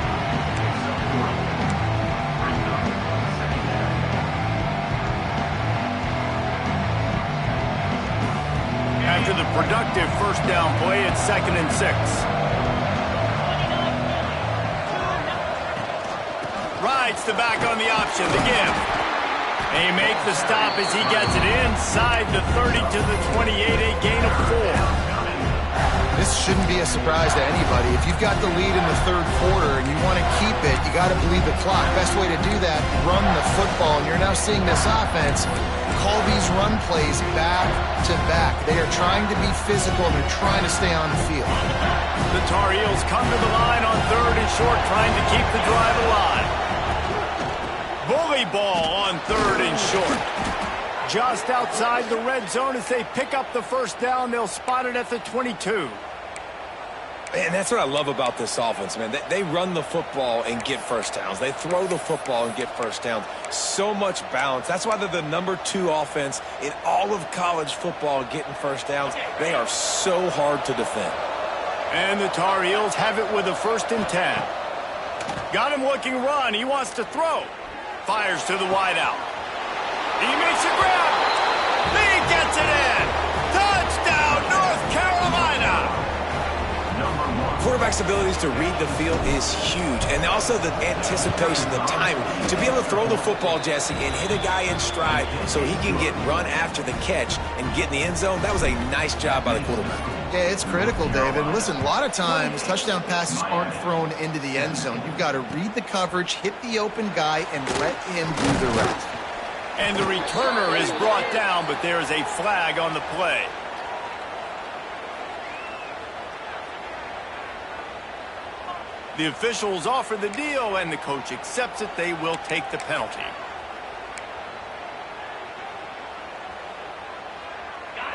After the productive first down play, it's 2nd and 6. Rides the back on the option, the give. They make the stop as he gets it inside the 30 to the 28, a gain of 4. This shouldn't be a surprise to anybody. If you've got the lead in the third quarter and you want to keep it, you got to bleed the clock. Best way to do that, run the football. And you're now seeing this offense call these run plays back to back. They are trying to be physical, and they're trying to stay on the field. The Tar Heels come to the line on 3rd and short, trying to keep the drive alive. Bully ball on 3rd and short. Just outside the red zone as they pick up the first down. They'll spot it at the 22. Man, that's what I love about this offense, man. They run the football and get first downs. They throw the football and get first downs. So much balance. That's why they're the #2 offense in all of college football getting first downs. They are so hard to defend. And the Tar Heels have it with a 1st and 10. Got him looking run. He wants to throw. Fires to the wideout. He makes a grab. He gets it in. Touchdown, North Carolina. Quarterback's abilities to read the field is huge, and also the anticipation, the timing. To be able to throw the football, Jesse, and hit a guy in stride so he can get run after the catch and get in the end zone, that was a nice job by the quarterback. Yeah, it's critical, David. Listen, a lot of times touchdown passes aren't thrown into the end zone. You've got to read the coverage, hit the open guy, and let him do the rest. And the returner is brought down, but there is a flag on the play. The officials offer the deal, and the coach accepts it. They will take the penalty.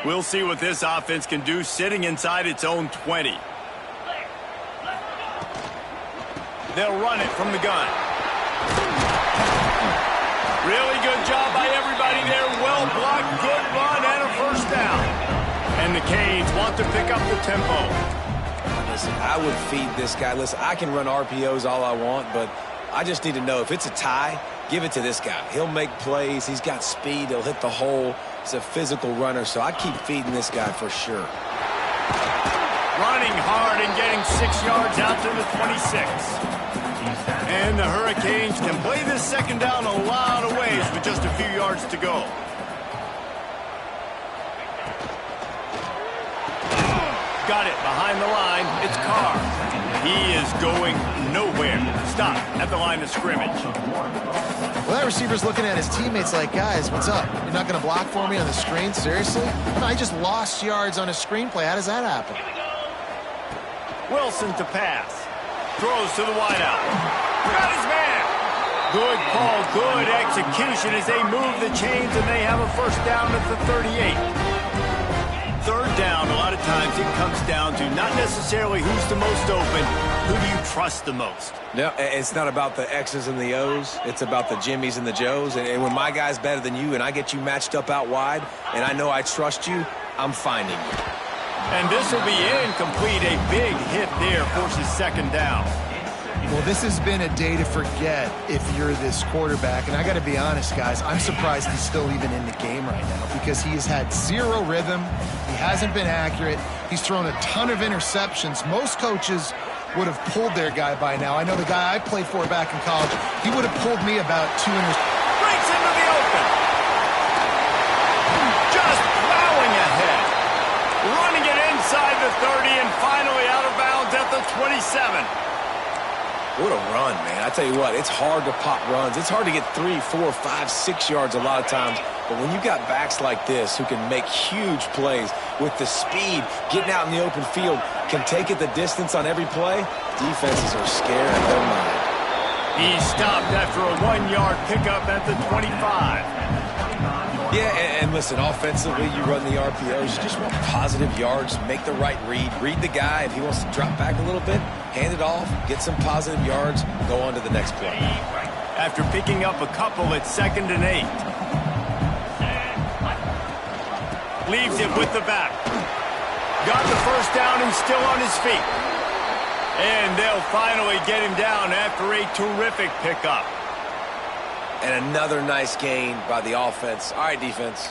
We'll see what this offense can do sitting inside its own 20. They'll run it from the gun. Really good job by everybody there. Well blocked, good run, and a first down. And the Canes want to pick up the tempo. Listen, I would feed this guy. Listen, I can run RPOs all I want, but I just need to know if it's a tie, give it to this guy. He'll make plays. He's got speed. He'll hit the hole. He's a physical runner, so I keep feeding this guy for sure. Running hard and getting 6 yards out to the 26. And the Hurricanes can play this second down a lot of ways with just a few yards to go. Got it behind the line. It's Carr. He is going nowhere. Stop at the line of scrimmage. Well, that receiver's looking at his teammates like, guys, what's up? You're not going to block for me on the screen? Seriously? No, I just lost yards on a screenplay. How does that happen? Wilson to pass. Throws to the wideout. Got his man. Good call, good execution as they move the chains, and they have a first down at the 38. Third down, a lot of times it comes down to not necessarily who's the most open, who do you trust the most? No, it's not about the X's and the O's. It's about the Jimmys and the Joes. And when my guy's better than you and I get you matched up out wide and I know I trust you, I'm finding you. And this will be incomplete. A big hit there forces second down. Well, this has been a day to forget if you're this quarterback. And I got to be honest, guys, I'm surprised he's still even in the game right now because he has had zero rhythm. He hasn't been accurate. He's thrown a ton of interceptions. Most coaches would have pulled their guy by now. I know the guy I played for back in college, he would have pulled me about 2 interceptions. Breaks into the open. Just plowing ahead. Running it inside the 30 and finally out of bounds at the 27. What a run, man. I tell you what, it's hard to pop runs. It's hard to get 3, 4, 5, 6 yards a lot of times. But when you got backs like this who can make huge plays with the speed, getting out in the open field, can take it the distance on every play, defenses are scared of their mind. He stopped after a 1-yard pickup at the 25. Yeah, and listen, offensively, you run the RPOs. You just want positive yards, make the right read the guy. If he wants to drop back a little bit, hand it off, get some positive yards, go on to the next play. After picking up a couple, it's 2nd and 8. Leaves it with the back. Got the first down and still on his feet. And they'll finally get him down after a terrific pickup. And another nice gain by the offense. All right, defense,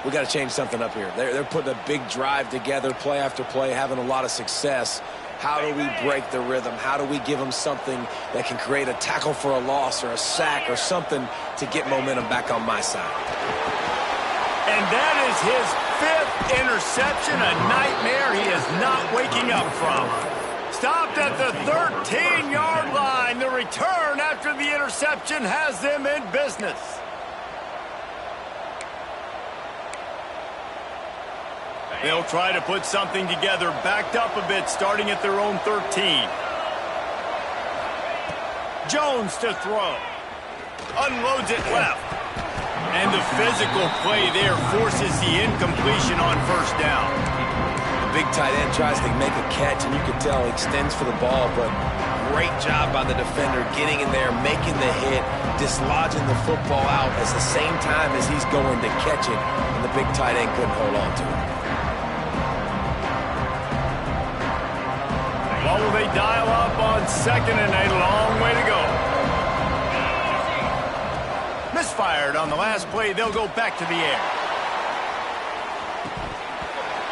we got to change something up here. They're putting a big drive together, play after play, having a lot of success. How do we break the rhythm? How do we give them something that can create a tackle for a loss or a sack or something to get momentum back on my side? And that is his 5th interception, a nightmare he is not waking up from. Stopped at the 13-yard line. The return after the interception has them in business. They'll try to put something together, backed up a bit, starting at their own 13. Jones to throw. Unloads it left. And the physical play there forces the incompletion on first down. The big tight end tries to make a catch, and you can tell he extends for the ball, but great job by the defender getting in there, making the hit, dislodging the football out at the same time as he's going to catch it, and the big tight end couldn't hold on to it. What will they dial up on 2nd and 8? A long way to go. Misfired on the last play. They'll go back to the air.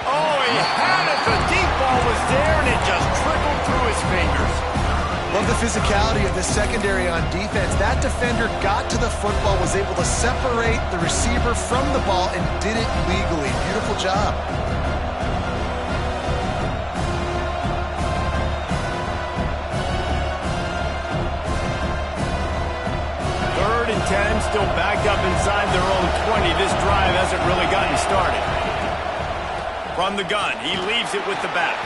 Oh, he had it. The deep ball was there, and it just trickled through his fingers. Love the physicality of the secondary on defense. That defender got to the football, was able to separate the receiver from the ball, and did it legally. Beautiful job. Third and 10, still backed up inside their own 20. This drive hasn't really gotten started. From the gun, he leaves it with the back.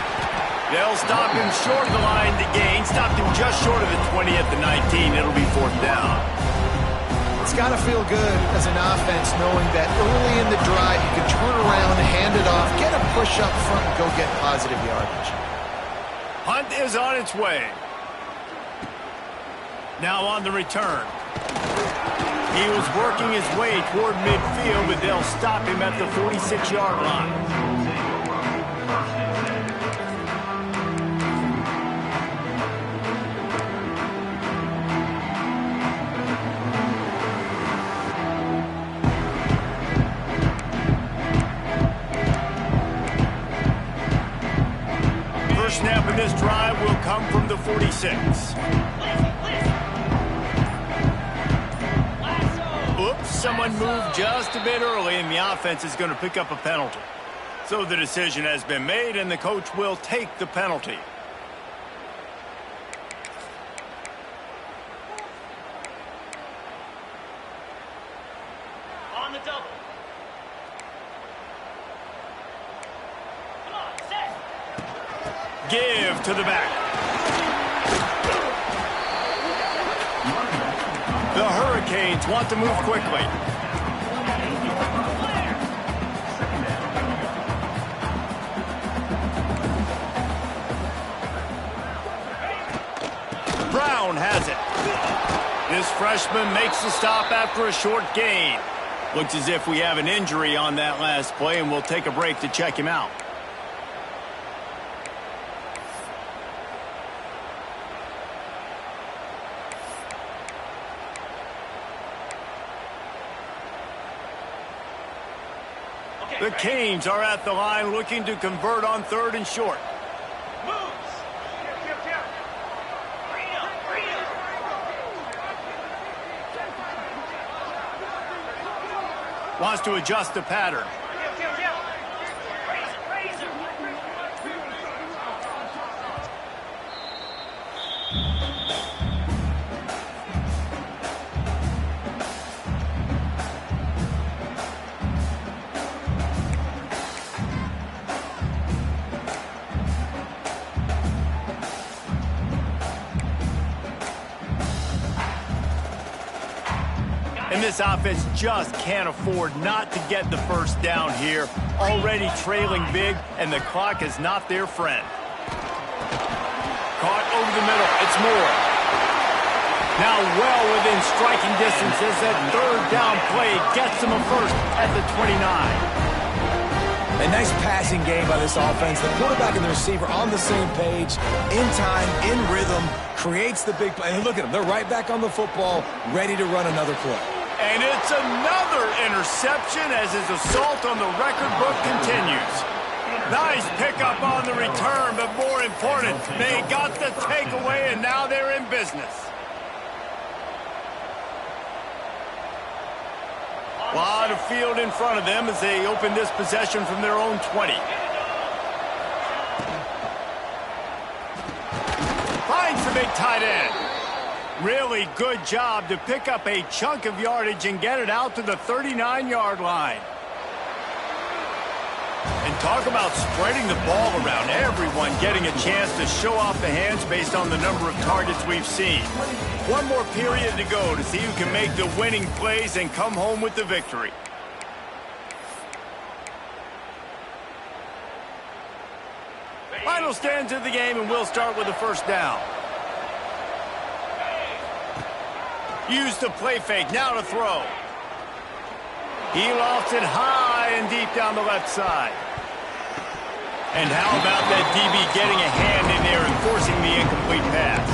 They'll stop him short of the line to gain. Stopped him just short of the 20 at the 19. It'll be 4th down. It's got to feel good as an offense knowing that early in the drive you can turn around, hand it off, get a push up front, and go get positive yardage. Hunt is on its way. Now on the return. He was working his way toward midfield, but they'll stop him at the 46-yard line. First snap of this drive will come from the 46. Oops, someone moved just a bit early, and the offense is going to pick up a penalty. So the decision has been made, and the coach will take the penalty. On the double. Come on, set. Give to the back. The Hurricanes want to move quickly. Brown has it. This freshman makes the stop after a short gain. Looks as if we have an injury on that last play, and we'll take a break to check him out. The Canes are at the line looking to convert on 3rd and short. Moves. Wants to adjust the pattern. And this offense just can't afford not to get the first down here. Already trailing big, and the clock is not their friend. Caught over the middle. It's Moore. Now well within striking distance as that third down play gets them a first at the 29. A nice passing game by this offense. The quarterback and the receiver on the same page, in time, in rhythm, creates the big play. And look at them. They're right back on the football, ready to run another play. And it's another interception as his assault on the record book continues. Nice pickup on the return, but more important, they got the takeaway, and now they're in business. A lot of field in front of them as they open this possession from their own 20. Finds the big tight end. Really good job to pick up a chunk of yardage and get it out to the 39-yard line. And talk about spreading the ball around. Everyone getting a chance to show off the hands based on the number of targets we've seen. One more period to go to see who can make the winning plays and come home with the victory. Final stands of the game, and we'll start with the first down. Use the play fake, now to throw. He lofts it high and deep down the left side. And how about that DB getting a hand in there and forcing the incomplete pass?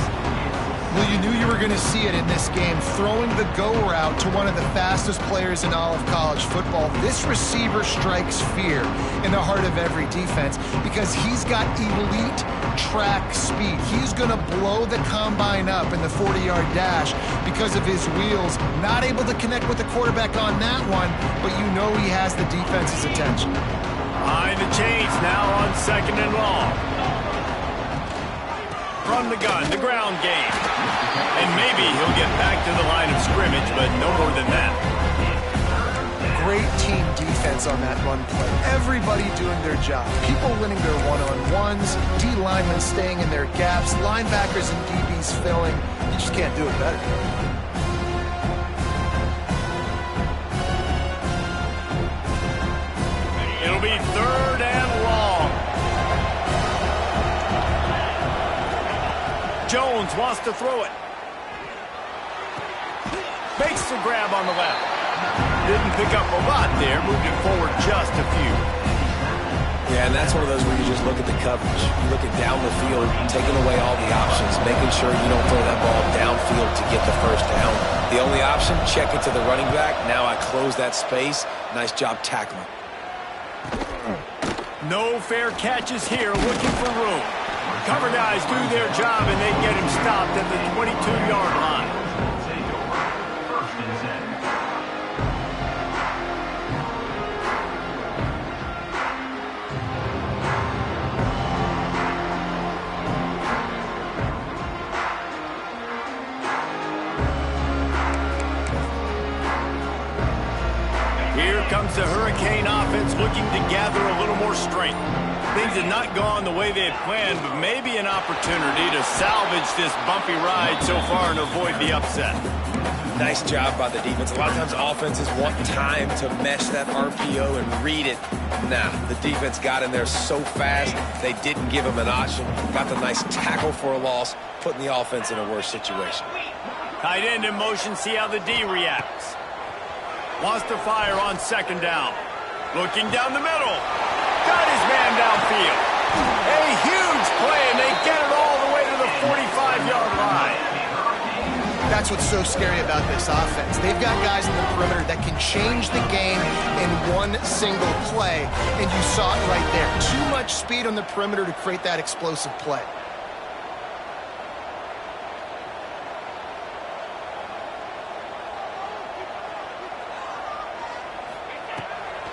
Well, you knew you were going to see it in this game, throwing the go route to one of the fastest players in all of college football. This receiver strikes fear in the heart of every defense because he's got elite track speed. He's going to blow the combine up in the 40-yard dash because of his wheels. Not able to connect with the quarterback on that one, but you know he has the defense's attention. Behind the chains now on second and long. From the gun, the ground game. And maybe he'll get back to the line of scrimmage, but no more than that. Great team defense on that run play. Everybody doing their job. People winning their one-on-ones, D linemen staying in their gaps, linebackers and DBs filling. You just can't do it better. It'll be third and long. Jones wants to throw it. Makes the grab on the left. Didn't pick up a lot there. Moved it forward just a few. Yeah, and that's one of those where you just look at the coverage. You look at down the field, taking away all the options, making sure you don't throw that ball downfield to get the first down. The only option, check it to the running back. Now I close that space. Nice job tackling. No fair catches here, looking for room. Cover guys do their job, and they get him stopped at the 22-yard line. First and 10. Here comes the Hurricane offense looking to gather a little more strength. Things had not gone the way they had planned, but maybe an opportunity to salvage this bumpy ride so far and avoid the upset. Nice job by the defense. A lot of times offenses want time to mesh that RPO and read it. Nah, the defense got in there so fast, they didn't give him an option. Got the nice tackle for a loss, putting the offense in a worse situation. Tight end in motion, see how the D reacts. Wants to fire on second down. Looking down the middle. Got his man downfield. A huge play, and they get it all the way to the 45-yard line. That's what's so scary about this offense. They've got guys in the perimeter that can change the game in one single play, and you saw it right there. Too much speed on the perimeter to create that explosive play.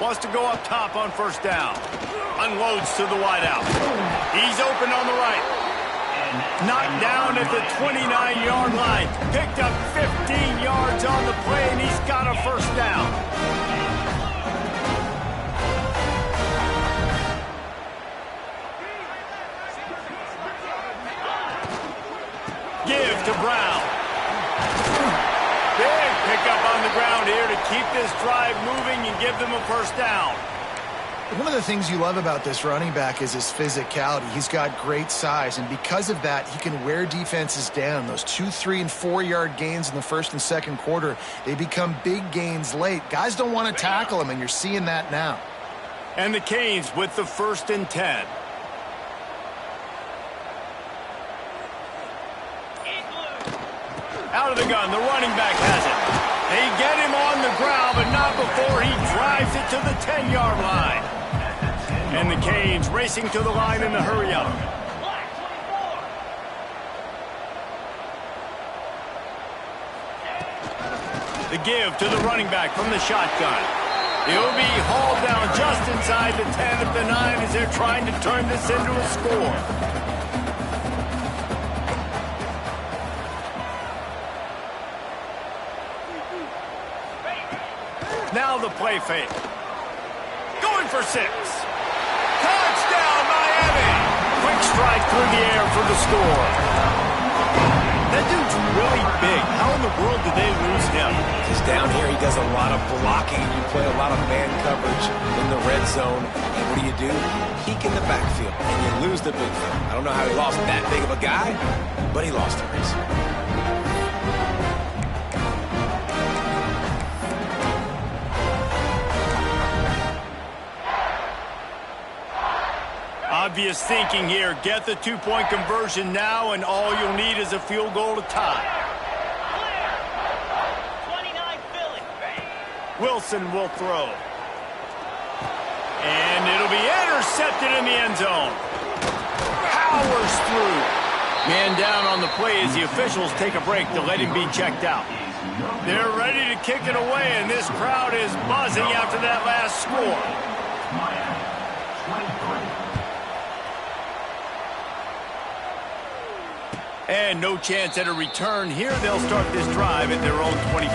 Wants to go up top on first down. Unloads to the wideout. He's open on the right. Knocked down at the 29-yard line. Picked up 15 yards on the play, and he's got a first down. Give to Brown. Big pickup on the the ground here to keep this drive moving and give them a first down. One of the things you love about this running back is his physicality. He's got great size, and because of that, he can wear defenses down. Those 2, 3, and 4-yard gains in the first and second quarter, they become big gains late. Guys don't want to tackle him, and you're seeing that now. And the Canes with the 1st and 10. Out of the gun, the running back has it. They get him on the ground, but not before he drives it to the 10-yard line. And the Canes racing to the line in a hurry up. The give to the running back from the shotgun. He'll be hauled down just inside the 10 of the 9 as they're trying to turn this into a score. Now the play fake. Going for 6. Touchdown, Miami! Quick strike through the air for the score. That dude's really big. How in the world did they lose him? Because down here he does a lot of blocking. You play a lot of man coverage in the red zone. And what do? Peek in the backfield, and you lose the big thing. I don't know how he lost that big of a guy, but he lost the race. Obvious thinking here. Get the 2-point conversion now, and all you'll need is a field goal to tie. 29 Philly. Wilson will throw. And it'll be intercepted in the end zone. Powers through. Man down on the play as the officials take a break to let him be checked out. They're ready to kick it away, and this crowd is buzzing after that last score. And no chance at a return here. They'll start this drive at their own 25.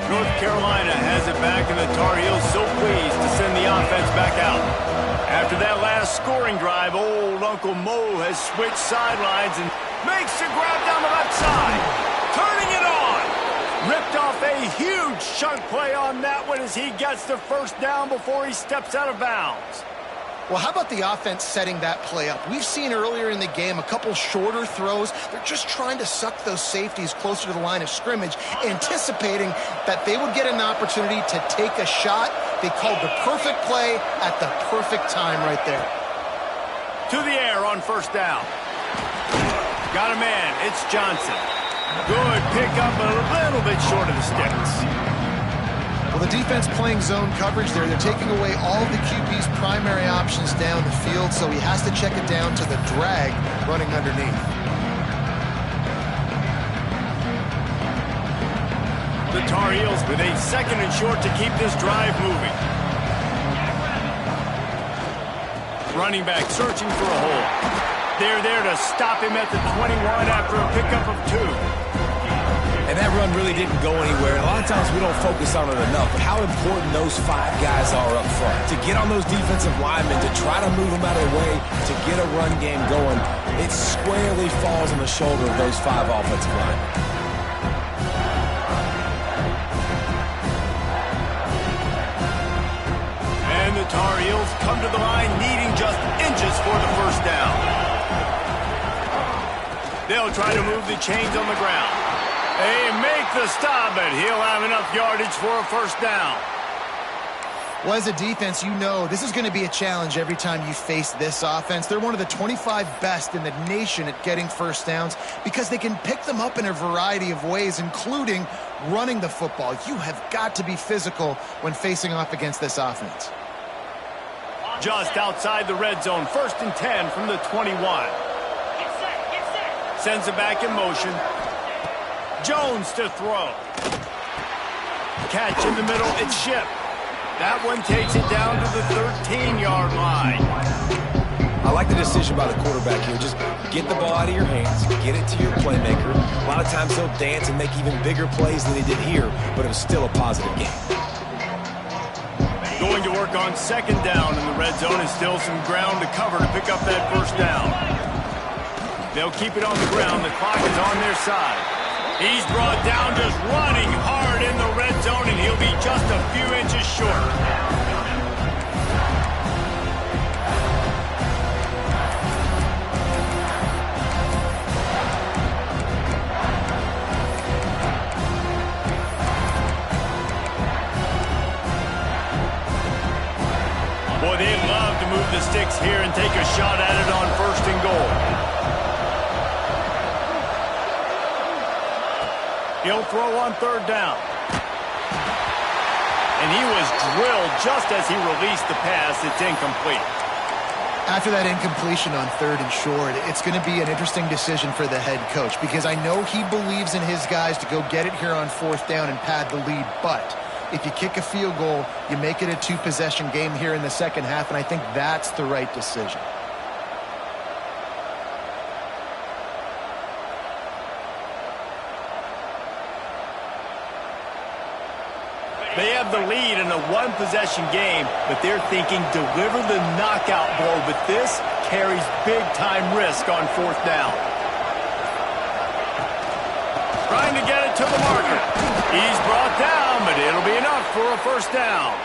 North Carolina has it back, and the Tar Heels so pleased to send the offense back out. After that last scoring drive, old Uncle Mo has switched sidelines and makes the grab down the left side. Turning it on. Ripped off a huge chunk play on that one as he gets the first down before he steps out of bounds. Well, how about the offense setting that play up? We've seen earlier in the game a couple shorter throws. They're just trying to suck those safeties closer to the line of scrimmage, anticipating that they would get an opportunity to take a shot. They called the perfect play at the perfect time right there. To the air on first down. Got a man. It's Johnson. Good pickup, but a little bit short of the sticks. Well, the defense playing zone coverage there. They're taking away all of the QB's primary options down the field, so he has to check it down to the drag running underneath. The Tar Heels with a 2nd and short to keep this drive moving. Running back searching for a hole. They're there to stop him at the 21 after a pickup of 2. And that run really didn't go anywhere. A lot of times we don't focus on it enough, but how important those 5 guys are up front. To get on those defensive linemen, to try to move them out of the way, to get a run game going, it squarely falls on the shoulder of those 5 offensive linemen. And the Tar Heels come to the line needing just inches for the first down. They'll try to move the chains on the ground. They make the stop, but he'll have enough yardage for a first down. Well, as a defense, you know this is going to be a challenge every time you face this offense. They're one of the 25 best in the nation at getting first downs because they can pick them up in a variety of ways, including running the football. You have got to be physical when facing off against this offense. Just outside the red zone, 1st and 10 from the 21. Sends it back in motion. Jones to throw. Catch in the middle, it's Shipp. That one takes it down to the 13-yard line. I like the decision by the quarterback here. Just get the ball out of your hands, get it to your playmaker. A lot of times he'll dance and make even bigger plays than he did here, but it was still a positive game. Going to work on second down in the red zone, and still some ground to cover to pick up that first down. They'll keep it on the ground. The clock is on their side. He's brought down just running hard in the red zone, and he'll be just a few inches short. Boy, they'd love to move the sticks here and take a shot at it on first and goal. He'll throw on third down. And he was drilled just as he released the pass. It's incomplete. After that incompletion on third and short, it's going to be an interesting decision for the head coach because I know he believes in his guys to go get it here on fourth down and pad the lead, but if you kick a field goal, you make it a two-possession game here in the second half, and I think that's the right decision. They have the lead in a one-possession game, but they're thinking deliver the knockout blow, but this carries big-time risk on fourth down. Trying to get it to the marker. He's brought down, but it'll be enough for a first down.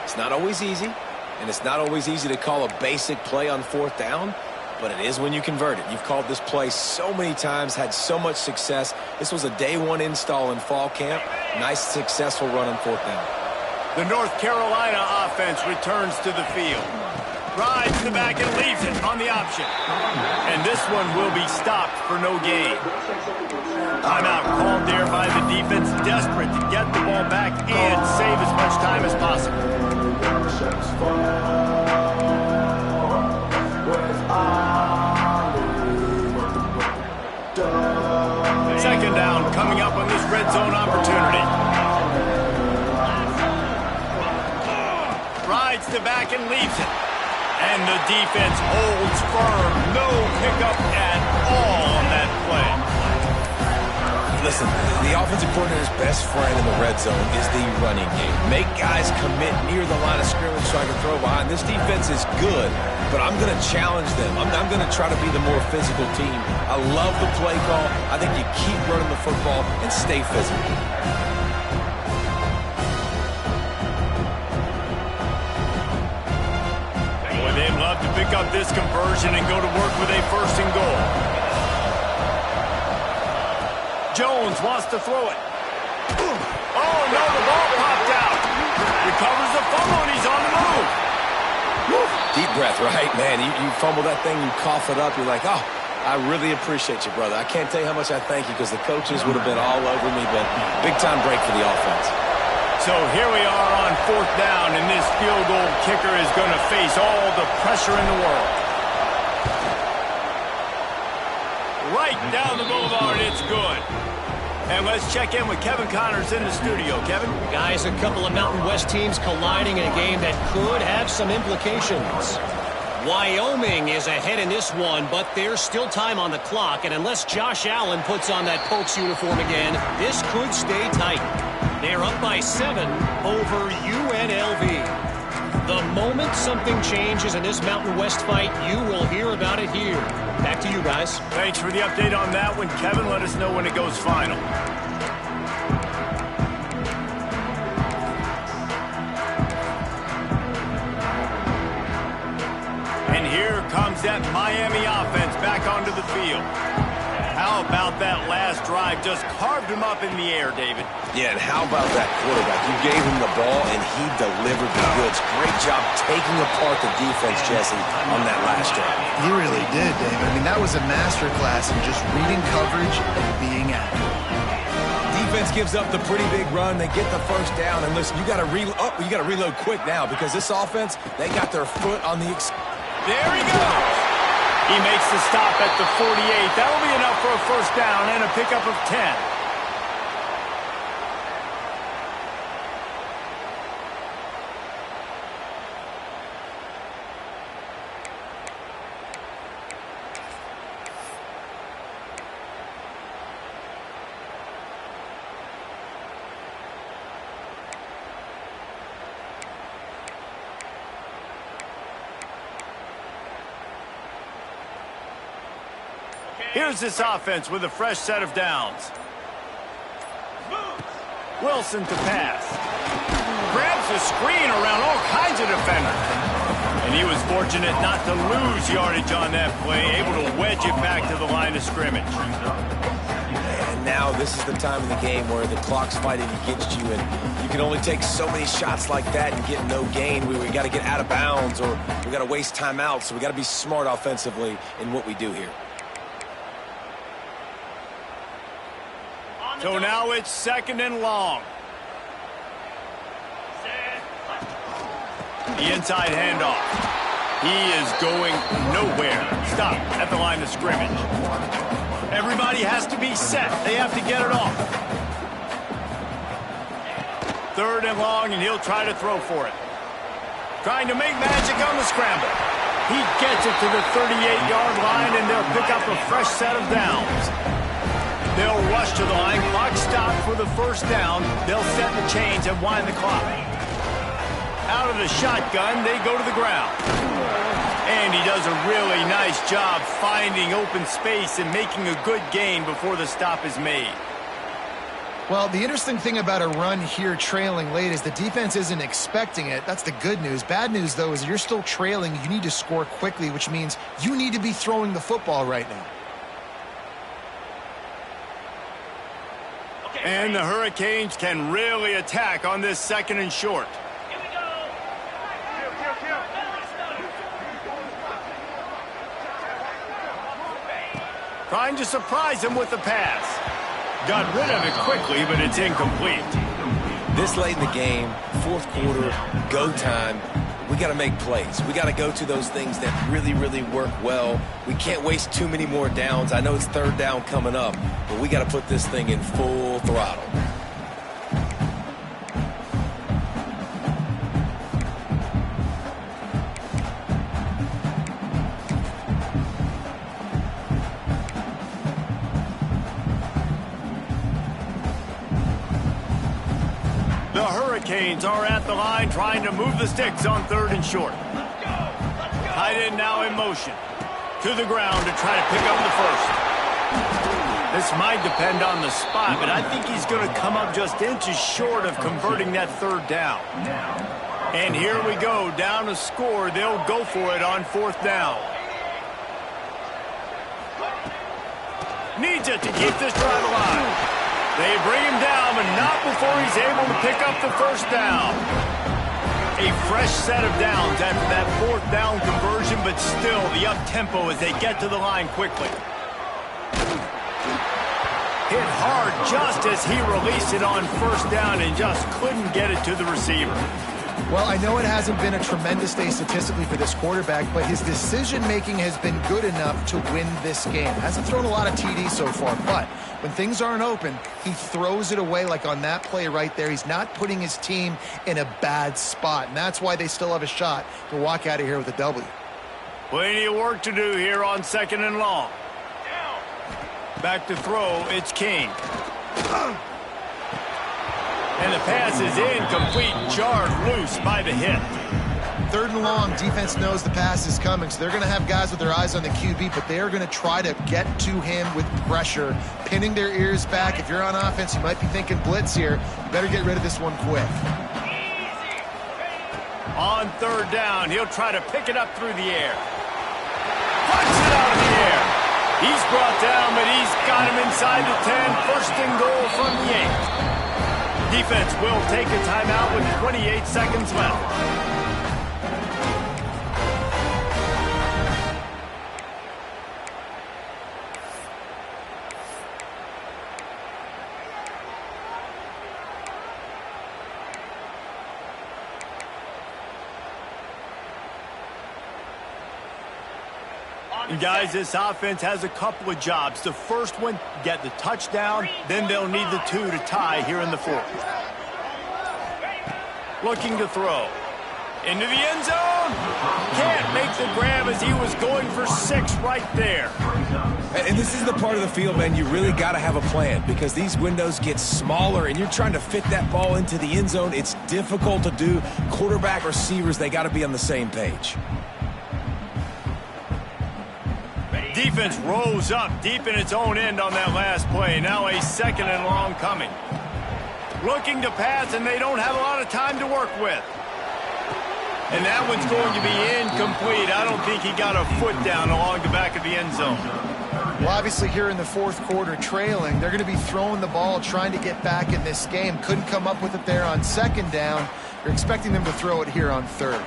It's not always easy, and it's not always easy to call a basic play on fourth down, but it is when you convert it. You've called this play so many times, had so much success. This was a day one install in fall camp. Nice, successful run on fourth down. The North Carolina offense returns to the field. Rides the back and leaves it on the option. And this one will be stopped for no gain. Timeout called there by the defense, desperate to get the ball back and save as much time as possible. Second down coming up on this red zone opportunity. Rides the back and leaves it. And the defense holds firm. No pickup at all on that play. Listen, the offensive coordinator's best friend in the red zone is the running game. Make guys commit near the line of scrimmage so I can throw behind. This defense is good, but I'm going to challenge them. I'm going to try to be the more physical team. I love the play call. I think you keep running the football and stay physical. Boy, they'd love to pick up this conversion and go to work with a first and goal. Jones wants to throw it. Oh, no, the ball popped out. Recovers the fumble, and he's on the move. Deep breath, right? Man, you fumble that thing, you cough it up, you're like, oh, I really appreciate you, brother. I can't tell you how much I thank you because the coaches would have been all over me, but big-time break for the offense. So here we are on fourth down, and this field goal kicker is going to face all the pressure in the world. Right down the boulevard, it's good. And let's check in with Kevin Connors in the studio. Kevin? Guys, a couple of Mountain West teams colliding in a game that could have some implications. Wyoming is ahead in this one, but there's still time on the clock, and unless Josh Allen puts on that Pokes uniform again, this could stay tight. They're up by 7 over UNLV. The moment something changes in this Mountain West fight, you will hear about it here. Back to you guys. Thanks for the update on that one, Kevin. Let us know when it goes final. And here comes that Miami offense back onto the field. How about that last drive? Just carved him up in the air, David. Yeah, and how about that quarterback? You gave him the ball, and he delivered the goods. Great job taking apart the defense, Jesse, on that last drive. He really did, David. I mean, that was a masterclass in just reading coverage and being accurate. Defense gives up the pretty big run. They get the first down, and listen, you got to reload quick now because this offense, they got their foot on the. There he goes. He makes the stop at the 48. That'll be enough for a first down and a pickup of 10. Here's this offense with a fresh set of downs. Wilson to pass. Grabs the screen around all kinds of defenders. And he was fortunate not to lose yardage on that play, able to wedge it back to the line of scrimmage. And now this is the time in the game where the clock's fighting against you, and you can only take so many shots like that and get no gain. We got to get out of bounds, or we got to waste timeouts, so we got to be smart offensively in what we do here. So now it's 2nd and long. The inside handoff. He is going nowhere. Stop at the line of scrimmage. Everybody has to be set. They have to get it off. 3rd and long, and he'll try to throw for it. Trying to make magic on the scramble. He gets it to the 38-yard line, and they'll pick up a fresh set of downs. They'll rush to the line. Clock stopped for the 1st down. They'll set the chains and wind the clock. Out of the shotgun, they go to the ground. And he does a really nice job finding open space and making a good gain before the stop is made. Well, the interesting thing about a run here trailing late is the defense isn't expecting it. That's the good news. Bad news, though, is you're still trailing. You need to score quickly, which means you need to be throwing the football right now. And the Hurricanes can really attack on this 2nd and short. Here we go. Trying to surprise him with the pass. Got rid of it quickly, but it's incomplete. This late in the game, 4th quarter, go time, we got to make plays. We got to go to those things that really, really work well. We can't waste too many more downs. I know it's 3rd down coming up, but we got to put this thing in full throttle. The Hurricanes are at the line trying to move the sticks on 3rd and short. Tight end now in motion. To the ground to try to pick up the 1st. This might depend on the spot, but I think he's going to come up just inches short of converting that 3rd down. And here we go, down a score. They'll go for it on 4th down. Needs it to keep this drive alive. They bring him down, but not before he's able to pick up the 1st down. A fresh set of downs after that 4th down conversion, but still the up-tempo as they get to the line quickly. Hit hard just as he released it on 1st down and just couldn't get it to the receiver. Well, I know it hasn't been a tremendous day statistically for this quarterback, but his decision-making has been good enough to win this game. Hasn't thrown a lot of TDs so far, but when things aren't open, he throws it away like on that play right there. He's not putting his team in a bad spot, and that's why they still have a shot to walk out of here with a W. Plenty of work to do here on 2nd and long. Back to throw, it's King. And the pass is incomplete, jarred loose by the hit. 3rd and long, defense knows the pass is coming, so they're going to have guys with their eyes on the QB, but they are going to try to get to him with pressure, pinning their ears back. If you're on offense, you might be thinking blitz here. You better get rid of this one quick. On 3rd down, he'll try to pick it up through the air. Punch it out of the air. He's brought down, but he's got him inside the 10. 1st and goal from the 8. Defense will take a timeout with 28 seconds left. And guys, this offense has a couple of jobs. The first one, get the touchdown. Then they'll need the 2 to tie here in the 4th. Looking to throw. Into the end zone. Can't make the grab as he was going for 6 right there. And this is the part of the field, man, you really got to have a plan because these windows get smaller and you're trying to fit that ball into the end zone. It's difficult to do. Quarterback, receivers, they got to be on the same page. Defense rose up deep in its own end on that last play. Now a second and long coming. Looking to pass, and they don't have a lot of time to work with. And that one's going to be incomplete. I don't think he got a foot down along the back of the end zone. Well, obviously here in the fourth quarter trailing, they're going to be throwing the ball, trying to get back in this game. Couldn't come up with it there on second down. You're expecting them to throw it here on third.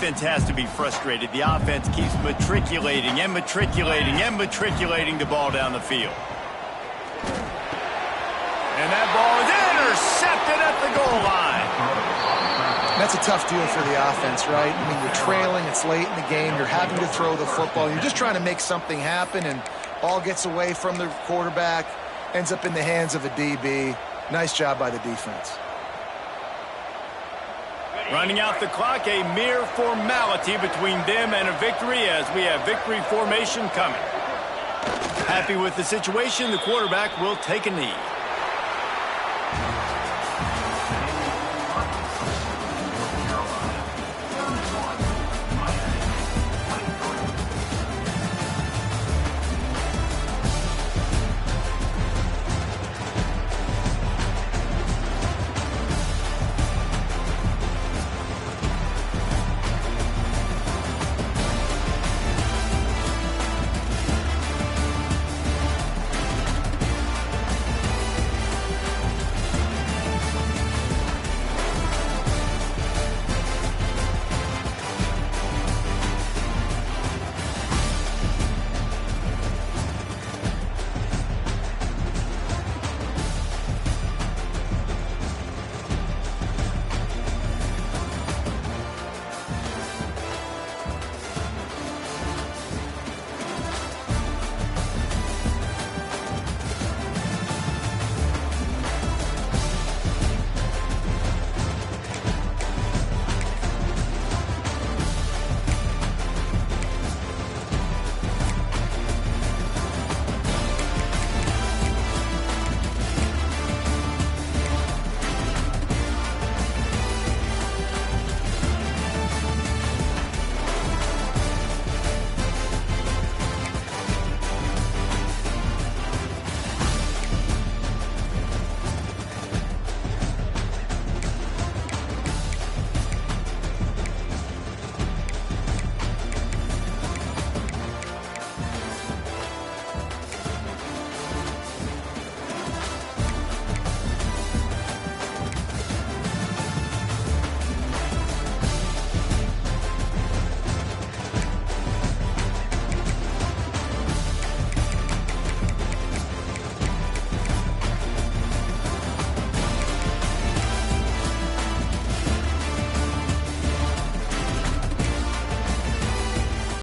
Defense has to be frustrated. The offense keeps matriculating and matriculating and matriculating the ball down the field. And that ball is intercepted at the goal line. That's a tough deal for the offense, right? I mean, you're trailing, it's late in the game, you're having to throw the football, you're just trying to make something happen, and ball gets away from the quarterback, ends up in the hands of a DB. Nice job by the defense. Running out the clock, a mere formality between them and a victory as we have victory formation coming. Happy with the situation, the quarterback will take a knee.